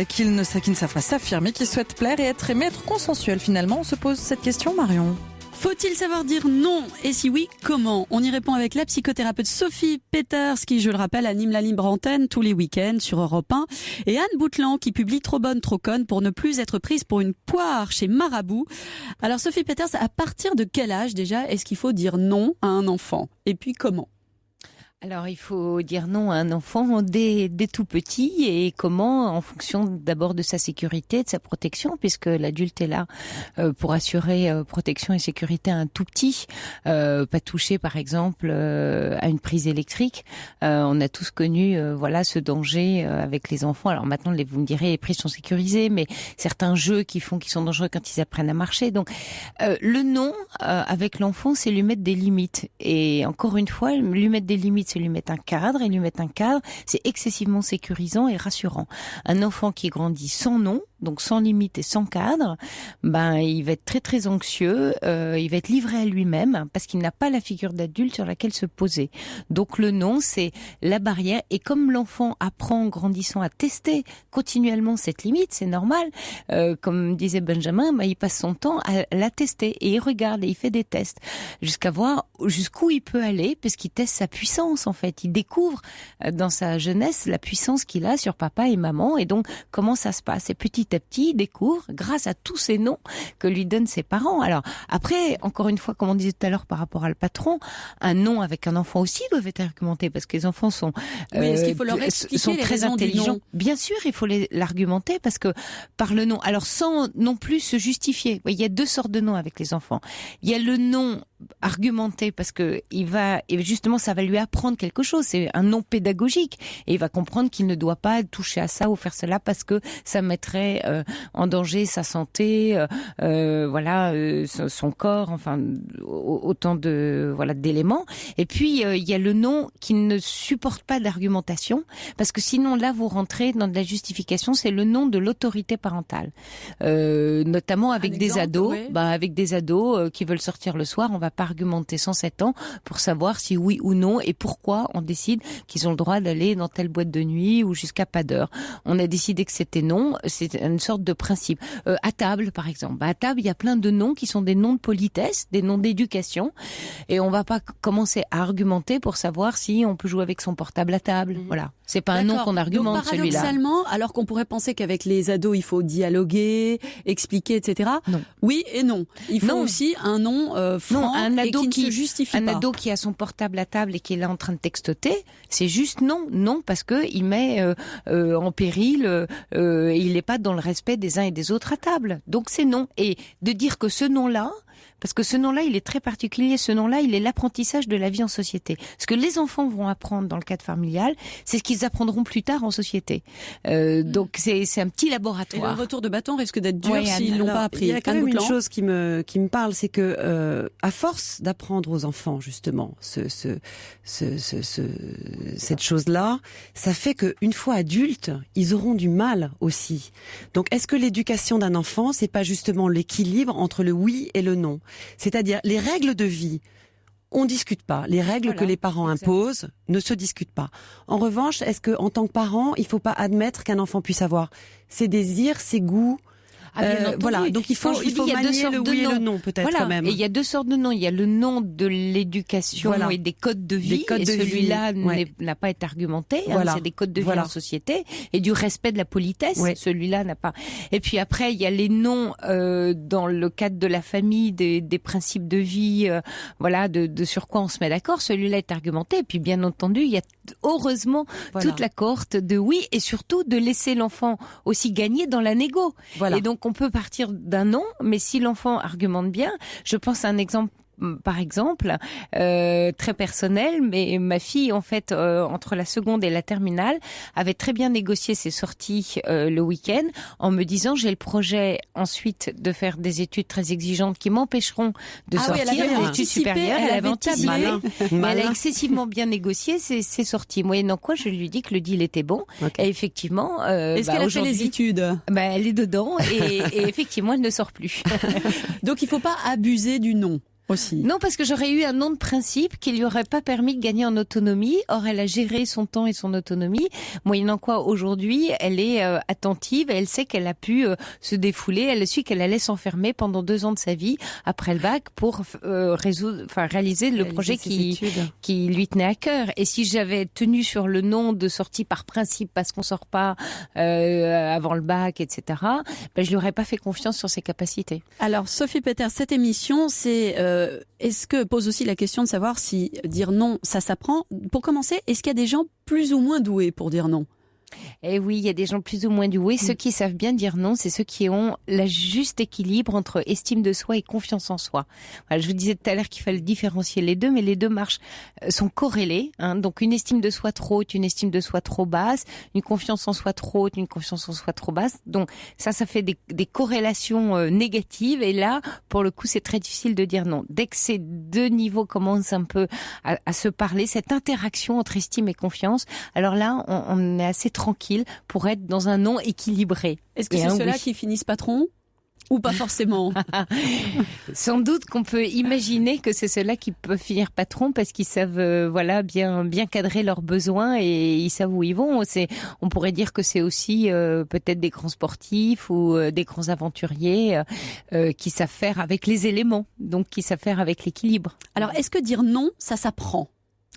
Speaker 15: qui ne savent pas s'affirmer, qui souhaitent plaire et être aimés, être consensuels finalement. On se pose cette question Marion.
Speaker 3: Faut-il savoir dire non ? Et si oui, comment ? On y répond avec la psychothérapeute Sophie Peeters qui, je le rappelle, anime la libre antenne tous les week-ends sur Europe 1. Et Anne Boutlan qui publie Trop bonne, trop conne pour ne plus être prise pour une poire chez Marabout. Alors Sophie Peeters, à partir de quel âge déjà est-ce qu'il faut dire non à un enfant ? Et puis comment ?
Speaker 4: Alors, il faut dire non à un enfant dès tout petit, et comment ? En fonction d'abord de sa sécurité, de sa protection, puisque l'adulte est là pour assurer protection et sécurité à un tout petit. Pas toucher, par exemple, à une prise électrique. On a tous connu ce danger avec les enfants. Alors maintenant, vous me direz, les prises sont sécurisées, mais certains jeux qui sont dangereux quand ils apprennent à marcher. Donc, le non avec l'enfant, c'est lui mettre des limites. Et encore une fois, lui mettre des limites, c'est lui mettre un cadre, et lui mettre un cadre, c'est excessivement sécurisant et rassurant. Un enfant qui grandit sans nom, donc sans limite et sans cadre, il va être très très anxieux, il va être livré à lui-même parce qu'il n'a pas la figure d'adulte sur laquelle se poser. Donc le non, c'est la barrière, et comme l'enfant apprend en grandissant à tester continuellement cette limite, c'est normal, comme disait Benjamin, il passe son temps à la tester, et il regarde et il fait des tests jusqu'à voir jusqu'où il peut aller, parce qu'il teste sa puissance en fait. Il découvre dans sa jeunesse la puissance qu'il a sur papa et maman, et donc comment ça se passe. Et petit à petit, il découvre grâce à tous ces noms que lui donnent ses parents. Alors après, encore une fois, comme on disait tout à l'heure par rapport à le patron, un non avec un enfant aussi doit être argumenté, parce que les enfants sont
Speaker 3: est-ce qu'il faut leur expliquer
Speaker 4: sont
Speaker 3: les
Speaker 4: très
Speaker 3: raisons
Speaker 4: intelligents.
Speaker 3: du non ?
Speaker 4: Bien sûr, il faut l'argumenter, parce que par le non, alors sans non plus se justifier. Il y a 2 sortes de non avec les enfants. Il y a le non argumenter parce que et justement ça va lui apprendre quelque chose, c'est un non pédagogique et il va comprendre qu'il ne doit pas toucher à ça ou faire cela parce que ça mettrait en danger sa santé, son corps, enfin autant d'éléments. Et puis il y a le non qui ne supporte pas d'argumentation parce que sinon là vous rentrez dans de la justification, c'est le non de l'autorité parentale, notamment avec des ados, avec des ados qui veulent sortir le soir, on va pas argumenter sans 7 ans pour savoir si oui ou non et pourquoi on décide qu'ils ont le droit d'aller dans telle boîte de nuit ou jusqu'à pas d'heure. On a décidé que c'était non, c'est une sorte de principe. À table, par exemple. À table, il y a plein de noms qui sont des noms de politesse, des noms d'éducation et on va pas commencer à argumenter pour savoir si on peut jouer avec son portable à table. Voilà. C'est pas un nom qu'on argumente,
Speaker 3: donc,
Speaker 4: celui-là.
Speaker 3: Paradoxalement, alors qu'on pourrait penser qu'avec les ados, il faut dialoguer, expliquer, etc.
Speaker 4: Non.
Speaker 3: Oui et non. Il faut aussi un nom franc
Speaker 4: un ado
Speaker 3: et qui ne se justifie pas.
Speaker 4: Un ado qui a son portable à table et qui est là en train de textoter, c'est juste non. Non, parce que il met en péril, il n'est pas dans le respect des uns et des autres à table. Donc c'est non. Et de dire que ce nom-là, parce que ce nom-là, il est très particulier. Ce nom-là, il est l'apprentissage de la vie en société. Ce que les enfants vont apprendre dans le cadre familial, c'est ce qu'ils apprendront plus tard en société. Donc c'est un petit laboratoire.
Speaker 3: Et le retour de bâton risque d'être dur s'ils l'ont pas appris.
Speaker 16: Il y a quand même une chose qui me parle, c'est que à force d'apprendre aux enfants justement cette chose-là, ça fait qu'une fois adultes, ils auront du mal aussi. Donc est-ce que l'éducation d'un enfant, c'est pas justement l'équilibre entre le oui et le non? C'est-à-dire, les règles de vie, on discute pas. Les règles que les parents imposent ne se discutent pas. En revanche, est-ce que, en tant que parent, il faut pas admettre qu'un enfant puisse avoir ses désirs, ses goûts? Voilà, donc il faut manier le oui et le non peut-être quand même.
Speaker 4: Et il y a 2 sortes de noms. Il y a le nom de l'éducation et des codes de vie. Et celui-là n'a pas été argumenté. C'est des codes de vie en société et du respect de la politesse. Celui-là n'a pas. Et puis après, il y a les noms dans le cadre de la famille, des principes de vie, de sur quoi on se met d'accord. Celui-là est argumenté. Et puis bien entendu, il y a heureusement toute la cohorte de oui et surtout de laisser l'enfant aussi gagner dans la négo. Et donc on peut partir d'un non, mais si l'enfant argumente bien, je pense à un exemple. Par exemple, très personnel, mais ma fille, en fait, entre la seconde et la terminale, avait très bien négocié ses sorties le week-end en me disant j'ai le projet ensuite de faire des études très exigeantes qui m'empêcheront de sortir des études supérieures. Elle avait anticipé, mais elle a excessivement bien négocié ses sorties. Moyennant quoi, je lui dis que le deal était bon. Et effectivement,
Speaker 3: est-ce qu'elle a fait les études?
Speaker 4: Elle est dedans et effectivement, elle ne sort plus.
Speaker 3: Donc il faut pas abuser du non. Aussi.
Speaker 4: Non, parce que j'aurais eu un nom de principe qui lui aurait pas permis de gagner en autonomie. Or, elle a géré son temps et son autonomie, moyennant quoi aujourd'hui, elle est attentive et elle sait qu'elle a pu se défouler. Elle a su qu'elle allait s'enfermer pendant 2 ans de sa vie après le bac pour réaliser le projet qui lui tenait à cœur. Et si j'avais tenu sur le nom de sortie par principe parce qu'on sort pas avant le bac, etc., je lui aurais pas fait confiance sur ses capacités.
Speaker 3: Alors, Sophie Peter, cette émission, c'est est-ce que pose aussi la question de savoir si dire non, ça s'apprend? Pour commencer, est-ce qu'il y a des gens plus ou moins doués pour dire non?
Speaker 4: Eh oui, il y a des gens plus ou moins doués. Ceux qui savent bien dire non, c'est ceux qui ont le juste équilibre entre estime de soi et confiance en soi. Voilà, je vous disais tout à l'heure qu'il fallait différencier les deux, mais les deux sont corrélés. Donc une estime de soi trop haute, une estime de soi trop basse, une confiance en soi trop haute, une confiance en soi trop basse. Donc ça fait des corrélations négatives. Et là, pour le coup, c'est très difficile de dire non. Dès que ces 2 niveaux commencent un peu à se parler, cette interaction entre estime et confiance, alors là, on est assez tranquille pour être dans un non équilibré.
Speaker 3: Est-ce que c'est ceux-là qui finissent patron ou pas forcément?
Speaker 4: Sans doute qu'on peut imaginer que c'est ceux-là qui peuvent finir patron parce qu'ils savent bien cadrer leurs besoins et ils savent où ils vont. On pourrait dire que c'est aussi peut-être des grands sportifs ou des grands aventuriers qui savent faire avec les éléments, donc qui savent faire avec l'équilibre.
Speaker 3: Alors est-ce que dire non, ça s'apprend?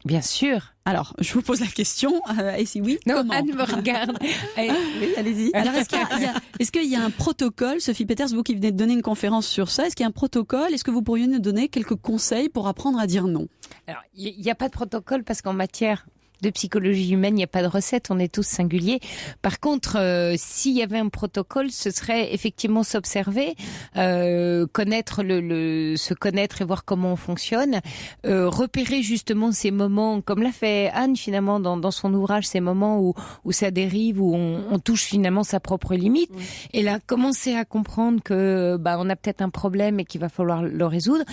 Speaker 4: Bien sûr.
Speaker 3: Alors, je vous pose la question, et si oui,
Speaker 4: non,
Speaker 3: comment?
Speaker 4: Anne me regarde.
Speaker 3: Oui, allez-y. Alors, est-ce qu'il y a un protocole, Sophie Peters, vous qui venez de donner une conférence sur ça, est-ce qu'il y a un protocole? Est-ce que vous pourriez nous donner quelques conseils pour apprendre à dire non?
Speaker 4: Alors, il n'y a pas de protocole parce qu'en matière de psychologie humaine, il n'y a pas de recette, on est tous singuliers. Par contre, s'il y avait un protocole, ce serait effectivement s'observer, connaître se connaître et voir comment on fonctionne, repérer justement ces moments, comme l'a fait Anne finalement dans son ouvrage, ces moments où ça dérive, où on touche finalement sa propre limite, et là commencer à comprendre que on a peut-être un problème et qu'il va falloir le résoudre.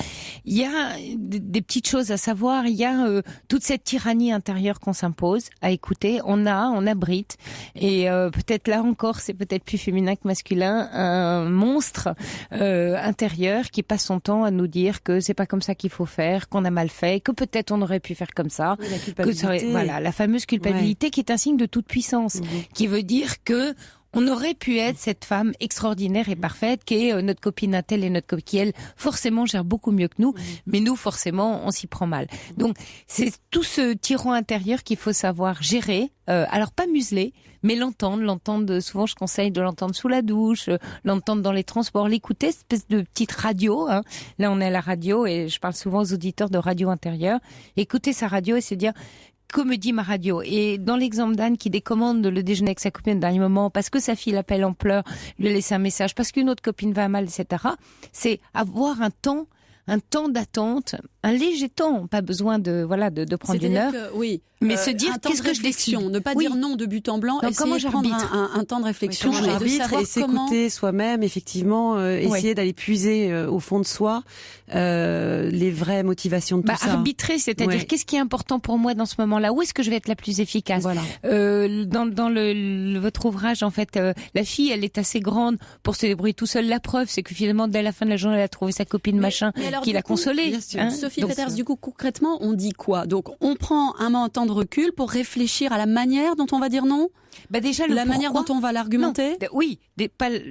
Speaker 4: Il y a des petites choses à savoir, il y a toute cette tyrannie intérieure qu'on s'impose à écouter, on abrite, et peut-être là encore, c'est peut-être plus féminin que masculin, un monstre intérieur qui passe son temps à nous dire que c'est pas comme ça qu'il faut faire, qu'on a mal fait, que peut-être on aurait pu faire comme ça,
Speaker 16: la culpabilité.
Speaker 4: Voilà, la fameuse culpabilité qui est un signe de toute puissance, qui veut dire que on aurait pu être cette femme extraordinaire et parfaite qui est notre copine Intel et notre copine qui, elle, forcément gère beaucoup mieux que nous, mais nous, forcément, on s'y prend mal. Donc, c'est tout ce tyran intérieur qu'il faut savoir gérer, alors pas museler, mais l'entendre, souvent je conseille de l'entendre sous la douche, l'entendre dans les transports, l'écouter, espèce de petite radio, hein. Là, on est à la radio et je parle souvent aux auditeurs de radio intérieure, écouter sa radio et se dire... Que me dit ma radio? Et dans l'exemple d'Anne qui décommande le déjeuner avec sa copine au dernier moment parce que sa fille l'appelle en pleurs, lui laisse un message, parce qu'une autre copine va mal, etc. C'est avoir un temps d'attente, un léger temps, pas besoin de prendre une heure. Mais se dire qu'est-ce que je décide.
Speaker 3: Ne pas dire non de but en blanc, essayer de prendre un temps de réflexion et de savoir
Speaker 16: et s'écouter soi-même, effectivement, essayer d'aller puiser au fond de soi les vraies motivations de tout ça.
Speaker 4: Arbitrer, c'est-à-dire qu'est-ce qui est important pour moi dans ce moment-là, où est-ce que je vais être la plus efficace. Dans votre ouvrage, en fait, la fille, elle est assez grande pour se débrouiller tout seule. La preuve, c'est que finalement, dès la fin de la journée, elle a trouvé sa copine qui l'a consolée.
Speaker 3: Sophie Peeters, du coup, concrètement, on dit quoi? Donc, on prend un temps de recul pour réfléchir à la manière dont on va dire non?
Speaker 4: Déjà,
Speaker 3: la manière dont on va l'argumenter?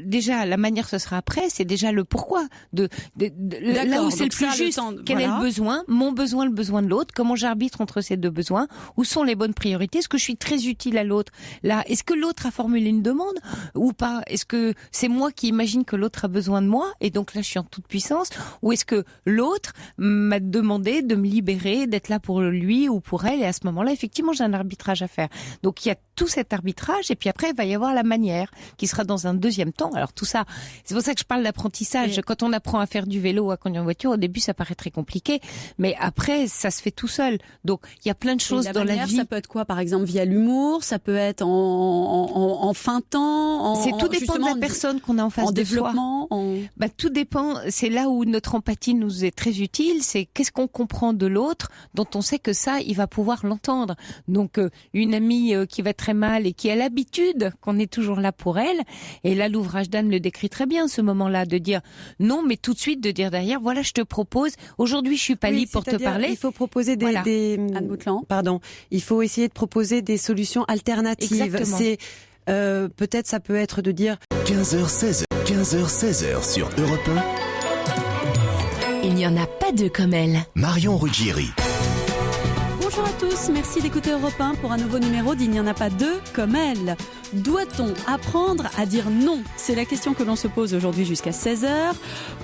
Speaker 4: Déjà, la manière, ce sera après, c'est déjà le pourquoi. Là où c'est le plus juste, quel est le besoin, mon besoin, le besoin de l'autre, comment j'arbitre entre ces deux besoins, où sont les bonnes priorités, est-ce que je suis très utile à l'autre? Là, est-ce que l'autre a formulé une demande ou pas? Est-ce que c'est moi qui imagine que l'autre a besoin de moi, et donc là, je suis en toute puissance, ou est-ce que l'autre m'a demandé de me libérer, d'être là pour lui ou pour elle, et à ce moment-là, effectivement, j'ai un arbitrage à faire. Donc, il y a tout cet arbitrage, et puis après, il va y avoir la manière, qui sera dans un deuxième temps. Alors tout ça, c'est pour ça que je parle d'apprentissage. Quand on apprend à faire du vélo, à conduire une voiture, au début, ça paraît très compliqué, mais après, ça se fait tout seul. Donc, il y a plein de choses dans la vie.
Speaker 3: Ça peut être quoi, par exemple, via l'humour, ça peut être en feintant,
Speaker 4: tout dépend de la personne qu'on a en face de soi. Tout dépend, c'est là où notre empathie nous est très utile, c'est qu'est-ce qu'on comprend de l'autre, dont on sait que ça, il va pouvoir l'entendre. Donc, une amie qui va très mal et qui a l'habitude qu'on est toujours là pour elle, et là, l'ouvrage d'Anne le décrit très bien, ce moment-là, de dire non, mais tout de suite de dire derrière, voilà, je te propose, aujourd'hui je suis pas libre pour te parler.
Speaker 16: Il faut proposer
Speaker 3: Anne Boutland.
Speaker 16: Il faut essayer de proposer des solutions alternatives.
Speaker 4: Exactement.
Speaker 16: C'est peut-être ça peut être de dire
Speaker 1: 15h16 sur Europe
Speaker 7: 1. Il n'y en a pas deux comme elle.
Speaker 1: Marion Ruggieri.
Speaker 3: Bonjour à tous, merci d'écouter Europe 1 pour un nouveau numéro d'Il n'y en a pas deux comme elle. Doit-on apprendre à dire non? C'est la question que l'on se pose aujourd'hui jusqu'à 16h.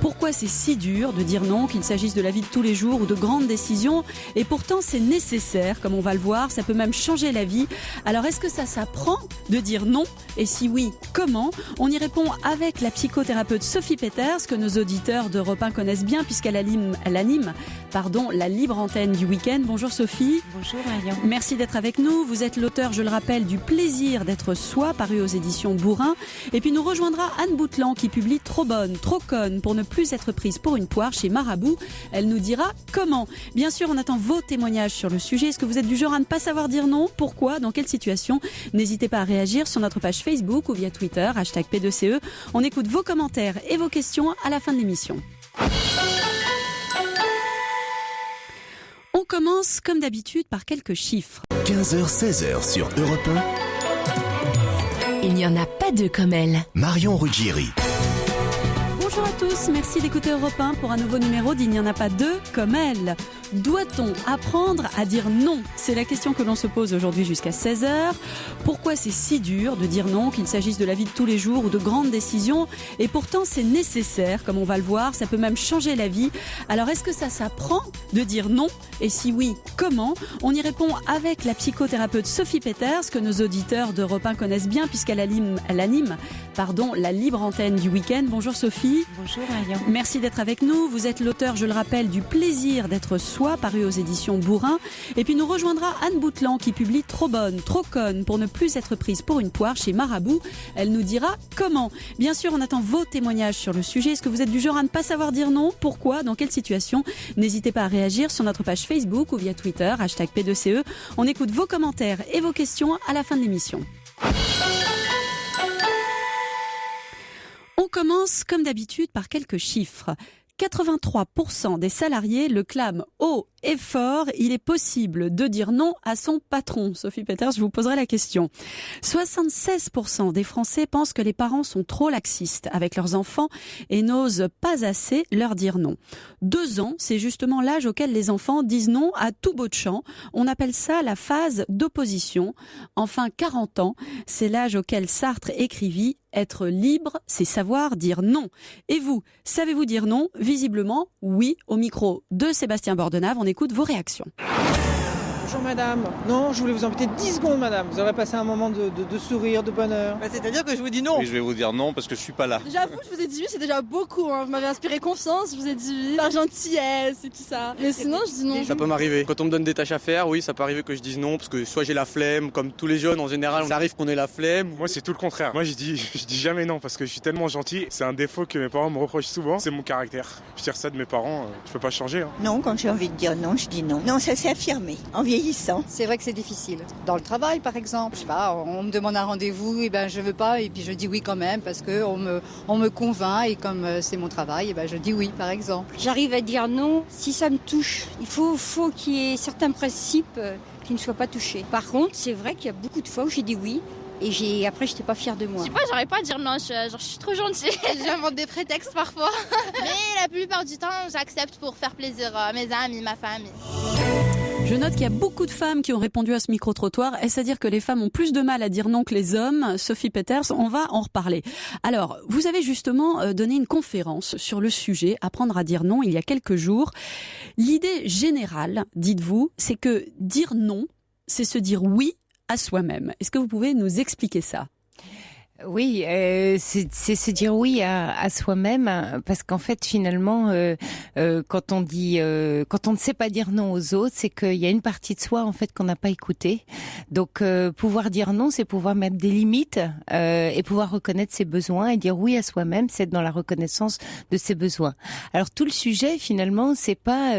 Speaker 3: Pourquoi c'est si dur de dire non, qu'il s'agisse de la vie de tous les jours ou de grandes décisions? Et pourtant c'est nécessaire, comme on va le voir, ça peut même changer la vie. Alors est-ce que ça s'apprend de dire non? Et si oui, comment? On y répond avec la psychothérapeute Sophie Peeters, que nos auditeurs d'Europe 1 connaissent bien puisqu'elle anime la libre antenne du week-end. Bonjour Sophie.
Speaker 4: Bonjour Marion.
Speaker 3: Merci d'être avec nous. Vous êtes l'auteur, je le rappelle, du Plaisir d'être soi, paru aux éditions Bourrin. Et puis nous rejoindra Anne Boutland qui publie Trop bonne, trop conne pour ne plus être prise pour une poire chez Marabout. Elle nous dira comment. Bien sûr, on attend vos témoignages sur le sujet. Est-ce que vous êtes du genre à ne pas savoir dire non? Pourquoi? Dans quelle situation? N'hésitez pas à réagir sur notre page Facebook ou via Twitter, #P2CE. On écoute vos commentaires et vos questions à la fin de l'émission. On commence comme d'habitude par quelques chiffres.
Speaker 1: 15h16 sur Europe 1.
Speaker 7: Il n'y en a pas deux comme elle.
Speaker 1: Marion Ruggieri.
Speaker 3: Bonjour à tous, merci d'écouter Europe 1 pour un nouveau numéro d'Il n'y en a pas deux comme elle. Doit-on apprendre à dire non? C'est la question que l'on se pose aujourd'hui jusqu'à 16h. Pourquoi c'est si dur de dire non, qu'il s'agisse de la vie de tous les jours ou de grandes décisions? Et pourtant c'est nécessaire, comme on va le voir, ça peut même changer la vie. Alors est-ce que ça s'apprend de dire non? Et si oui, comment? On y répond avec la psychothérapeute Sophie Peters, que nos auditeurs d'Europe 1 connaissent bien puisqu'elle anime la libre antenne du week-end. Bonjour Sophie.
Speaker 4: Bonjour Marion.
Speaker 3: Merci d'être avec nous. Vous êtes l'auteur, je le rappelle, du Plaisir d'être soi, paru aux éditions Bourrin. Et puis nous rejoindra Anne Boutland qui publie Trop bonne, trop conne pour ne plus être prise pour une poire chez Marabout. Elle nous dira comment. Bien sûr, on attend vos témoignages sur le sujet. Est-ce que vous êtes du genre à ne pas savoir dire non? Pourquoi? Dans quelle situation? N'hésitez pas à réagir sur notre page Facebook ou via Twitter, #P2CE. On écoute vos commentaires et vos questions à la fin de l'émission. On commence comme d'habitude par quelques chiffres. 83% des salariés le clament haut et fort, il est possible de dire non à son patron. Sophie Peters, je vous poserai la question. 76% des Français pensent que les parents sont trop laxistes avec leurs enfants et n'osent pas assez leur dire non. 2 ans, c'est justement l'âge auquel les enfants disent non à tout bout de champ. On appelle ça la phase d'opposition. Enfin, 40 ans, c'est l'âge auquel Sartre écrivit « Être libre, c'est savoir dire non ». Et vous, savez-vous dire non? Visiblement, oui. Au micro de Sébastien Bordenave, on écoute vos réactions.
Speaker 5: Bonjour madame. Non, je voulais vous embêter 10 secondes madame. Vous aurez passé un moment de sourire, de bonheur.
Speaker 18: C'est-à-dire que je vous dis non.
Speaker 19: Oui, je vais vous dire non parce que je suis pas là.
Speaker 8: J'avoue, je vous ai dit oui, c'est déjà beaucoup. Vous m'avez inspiré confiance, je vous ai dit oui. Par gentillesse et tout ça. Mais sinon, je dis non.
Speaker 6: Ça peut m'arriver. Quand on me donne des tâches à faire, oui, ça peut arriver que je dise non parce que soit j'ai la flemme, comme tous les jeunes en général, ça arrive qu'on ait la flemme.
Speaker 9: Moi, c'est tout le contraire. Moi, je dis jamais non parce que je suis tellement gentil. C'est un défaut que mes parents me reprochent souvent. C'est mon caractère. Je tire ça de mes parents. Je peux pas changer.
Speaker 10: Non, quand j'ai envie de dire non, je dis non. Non, ça s'est affirmé en vieillissant.
Speaker 11: C'est vrai que c'est difficile. Dans le travail, par exemple, je sais pas, on me demande un rendez-vous, et ben je veux pas, et puis je dis oui quand même parce que on me convainc et comme c'est mon travail, et ben je dis oui, par exemple.
Speaker 12: J'arrive à dire non si ça me touche. Il faut qu'il y ait certains principes qui ne soient pas touchés. Par contre, c'est vrai qu'il y a beaucoup de fois où j'ai dit oui. Et après, j'étais pas fière de moi.
Speaker 13: Je sais pas, j'arrive pas à dire non, je suis trop gentille.
Speaker 14: J'invente des prétextes parfois. Mais la plupart du temps, j'accepte pour faire plaisir à mes amis, ma famille.
Speaker 3: Je note qu'il y a beaucoup de femmes qui ont répondu à ce micro-trottoir. Est-ce à dire que les femmes ont plus de mal à dire non que les hommes? Sophie Peters, on va en reparler. Alors, vous avez justement donné une conférence sur le sujet, apprendre à dire non, il y a quelques jours. L'idée générale, dites-vous, c'est que dire non, c'est se dire oui à soi-même. Est-ce que vous pouvez nous expliquer ça?
Speaker 4: Oui, c'est se dire oui à soi-même, parce qu'en fait finalement, quand on ne sait pas dire non aux autres, c'est qu'il y a une partie de soi en fait qu'on n'a pas écoutée. Donc pouvoir dire non, c'est pouvoir mettre des limites et pouvoir reconnaître ses besoins et dire oui à soi-même, c'est être dans la reconnaissance de ses besoins. Alors tout le sujet finalement, c'est pas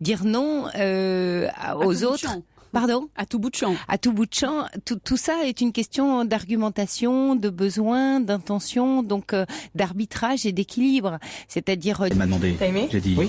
Speaker 4: dire non aux autres. Pardon?
Speaker 3: À tout bout de champ.
Speaker 4: À tout bout de champ. Tout ça est une question d'argumentation, de besoin, d'intention, donc d'arbitrage et d'équilibre. C'est-à-dire...
Speaker 18: Il m'a demandé.
Speaker 3: T'as aimé?
Speaker 18: J'ai dit oui.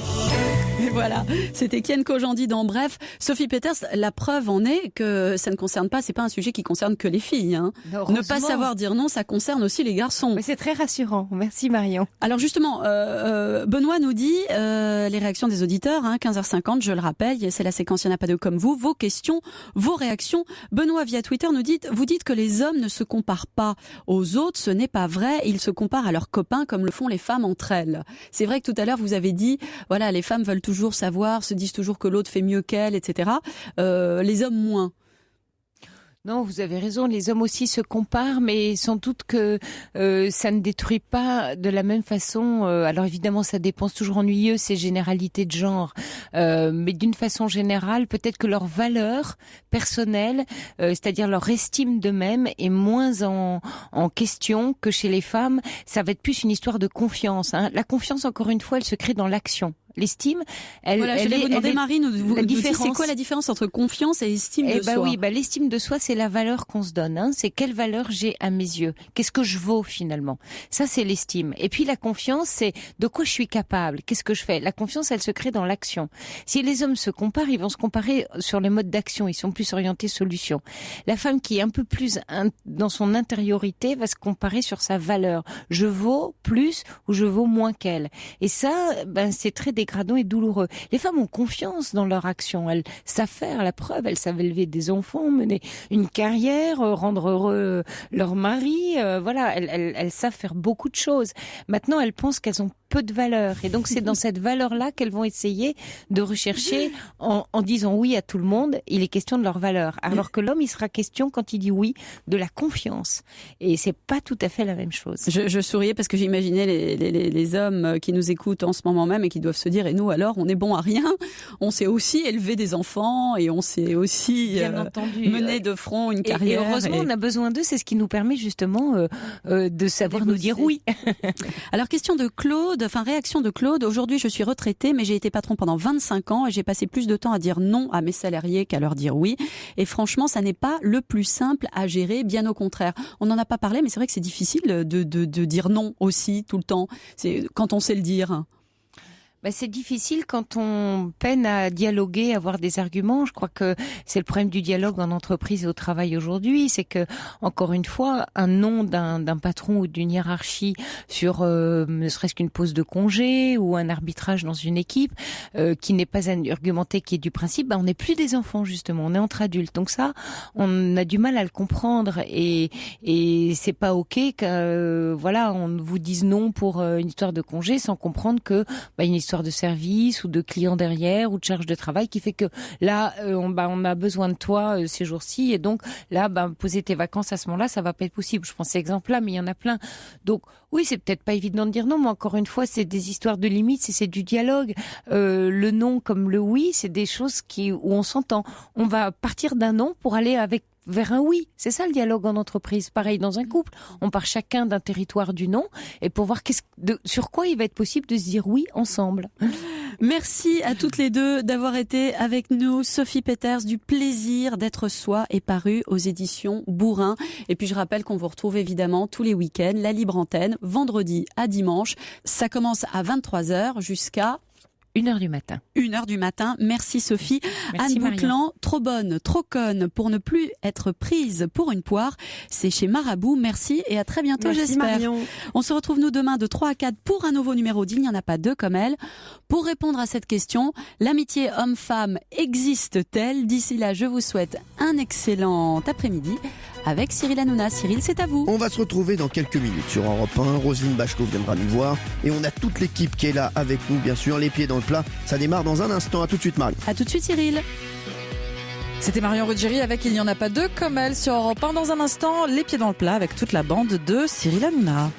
Speaker 3: Et voilà, c'était Kian Kojandi dans Bref. Sophie Peters, la preuve en est que ça ne concerne pas, c'est pas un sujet qui concerne que les filles. Hein. Ne pas savoir dire non, ça concerne aussi les garçons.
Speaker 4: Mais c'est très rassurant. Merci Marion.
Speaker 3: Alors justement, Benoît nous dit les réactions des auditeurs, 15h50, je le rappelle, c'est la séquence Il n'y en a pas deux comme vous, vos questions, vos réactions. Benoît via Twitter vous dites que les hommes ne se comparent pas aux autres, ce n'est pas vrai, ils se comparent à leurs copains comme le font les femmes entre elles. C'est vrai que tout à l'heure vous avez dit, voilà, les femmes veulent toujours savoir, se disent toujours que l'autre fait mieux qu'elle, etc. Les hommes moins.
Speaker 4: Non, vous avez raison, les hommes aussi se comparent, mais sans doute que ça ne détruit pas de la même façon. Alors évidemment, ça dépend, c'est toujours ennuyeux, ces généralités de genre. Mais d'une façon générale, peut-être que leur valeur personnelle, c'est-à-dire leur estime d'eux-mêmes, est moins en question que chez les femmes. Ça va être plus une histoire de confiance. Hein. La confiance, encore une fois, elle se crée dans l'action. L'estime, elle
Speaker 3: je vais vous demander, Marine,
Speaker 4: la différence.
Speaker 3: C'est quoi la différence entre confiance et estime de soi?
Speaker 4: Oui, l'estime de soi, c'est la valeur qu'on se donne. C'est quelle valeur j'ai à mes yeux. Qu'est-ce que je vaux finalement? Ça, c'est l'estime. Et puis la confiance, c'est de quoi je suis capable. Qu'est-ce que je fais? La confiance, elle se crée dans l'action. Si les hommes se comparent, ils vont se comparer sur les modes d'action. Ils sont plus orientés solution. La femme qui est un peu plus dans son intériorité va se comparer sur sa valeur. Je vaux plus ou je vaux moins qu'elle. Et ça, c'est très dégradant et douloureux. Les femmes ont confiance dans leur action. Elles savent faire la preuve. Elles savent élever des enfants, mener une carrière, rendre heureux leur mari. Elles savent faire beaucoup de choses. Maintenant, elles pensent qu'elles ont peu de valeur. Et donc, c'est dans cette valeur-là qu'elles vont essayer de rechercher en disant oui à tout le monde. Il est question de leur valeur. Alors que l'homme, il sera question, quand il dit oui, de la confiance. Et c'est pas tout à fait la même chose.
Speaker 3: Je souriais parce que j'imaginais les hommes qui nous écoutent en ce moment même et qui doivent se dire, et nous alors, on est bon à rien. On sait aussi élever des enfants et on sait aussi mener de front une carrière.
Speaker 4: Et heureusement, on a besoin d'eux. C'est ce qui nous permet justement de savoir nous dire oui.
Speaker 3: Alors, question de Claude, réaction de Claude. Aujourd'hui, je suis retraité, mais j'ai été patron pendant 25 ans et j'ai passé plus de temps à dire non à mes salariés qu'à leur dire oui. Et franchement, ça n'est pas le plus simple à gérer, bien au contraire. On n'en a pas parlé, mais c'est vrai que c'est difficile de dire non aussi tout le temps. C'est quand on sait le dire.
Speaker 4: C'est difficile quand on peine à dialoguer, à avoir des arguments. Je crois que c'est le problème du dialogue en entreprise et au travail aujourd'hui. C'est que, encore une fois, un non d'un patron ou d'une hiérarchie sur ne serait-ce qu'une pause de congé ou un arbitrage dans une équipe qui n'est pas argumenté, qui est du principe, on n'est plus des enfants justement, on est entre adultes. Donc ça, on a du mal à le comprendre et c'est pas ok que on vous dise non pour une histoire de congé sans comprendre que une histoire de service ou de client derrière ou de charge de travail qui fait que là on a besoin de toi ces jours-ci et donc là poser tes vacances à ce moment-là ça va pas être possible. Je prends cet exemple-là mais il y en a plein. Donc oui, c'est peut-être pas évident de dire non, mais encore une fois, c'est des histoires de limites, c'est du dialogue. Le non comme le oui, c'est des choses où on s'entend. On va partir d'un non pour aller vers un oui. C'est ça le dialogue en entreprise. Pareil dans un couple. On part chacun d'un territoire du non et pour voir sur quoi il va être possible de se dire oui ensemble.
Speaker 3: Merci à toutes les deux d'avoir été avec nous. Sophie Peeters, du plaisir d'être soi est paru aux éditions Bourrin. Et puis je rappelle qu'on vous retrouve évidemment tous les week-ends, la libre antenne, vendredi à dimanche. Ça commence à 23h jusqu'à
Speaker 4: 1h du matin.
Speaker 3: 1h du matin. Merci Sophie.
Speaker 4: Merci
Speaker 3: Anne Bouclan, trop bonne, trop conne pour ne plus être prise pour une poire. C'est chez Marabout. Merci et à très bientôt,
Speaker 16: merci
Speaker 3: j'espère.
Speaker 16: Marion.
Speaker 3: On se retrouve nous demain de 3 à 4 pour un nouveau numéro d'Il n'y en a pas deux comme elle. Pour répondre à cette question, l'amitié homme-femme existe-t-elle? D'ici là, je vous souhaite un excellent après-midi avec Cyril Hanouna. Cyril, c'est à vous.
Speaker 1: On va se retrouver dans quelques minutes sur Europe 1. Roselyne Bachelot viendra nous voir et on a toute l'équipe qui est là avec nous, bien sûr, les pieds dans le plat. Ça démarre dans un instant. À tout de suite, Marie.
Speaker 3: À tout de suite, Cyril.
Speaker 15: C'était Marion Ruggieri avec Il n'y en a pas deux comme elle sur Europe 1. Dans un instant, les pieds dans le plat avec toute la bande de Cyril Hanouna.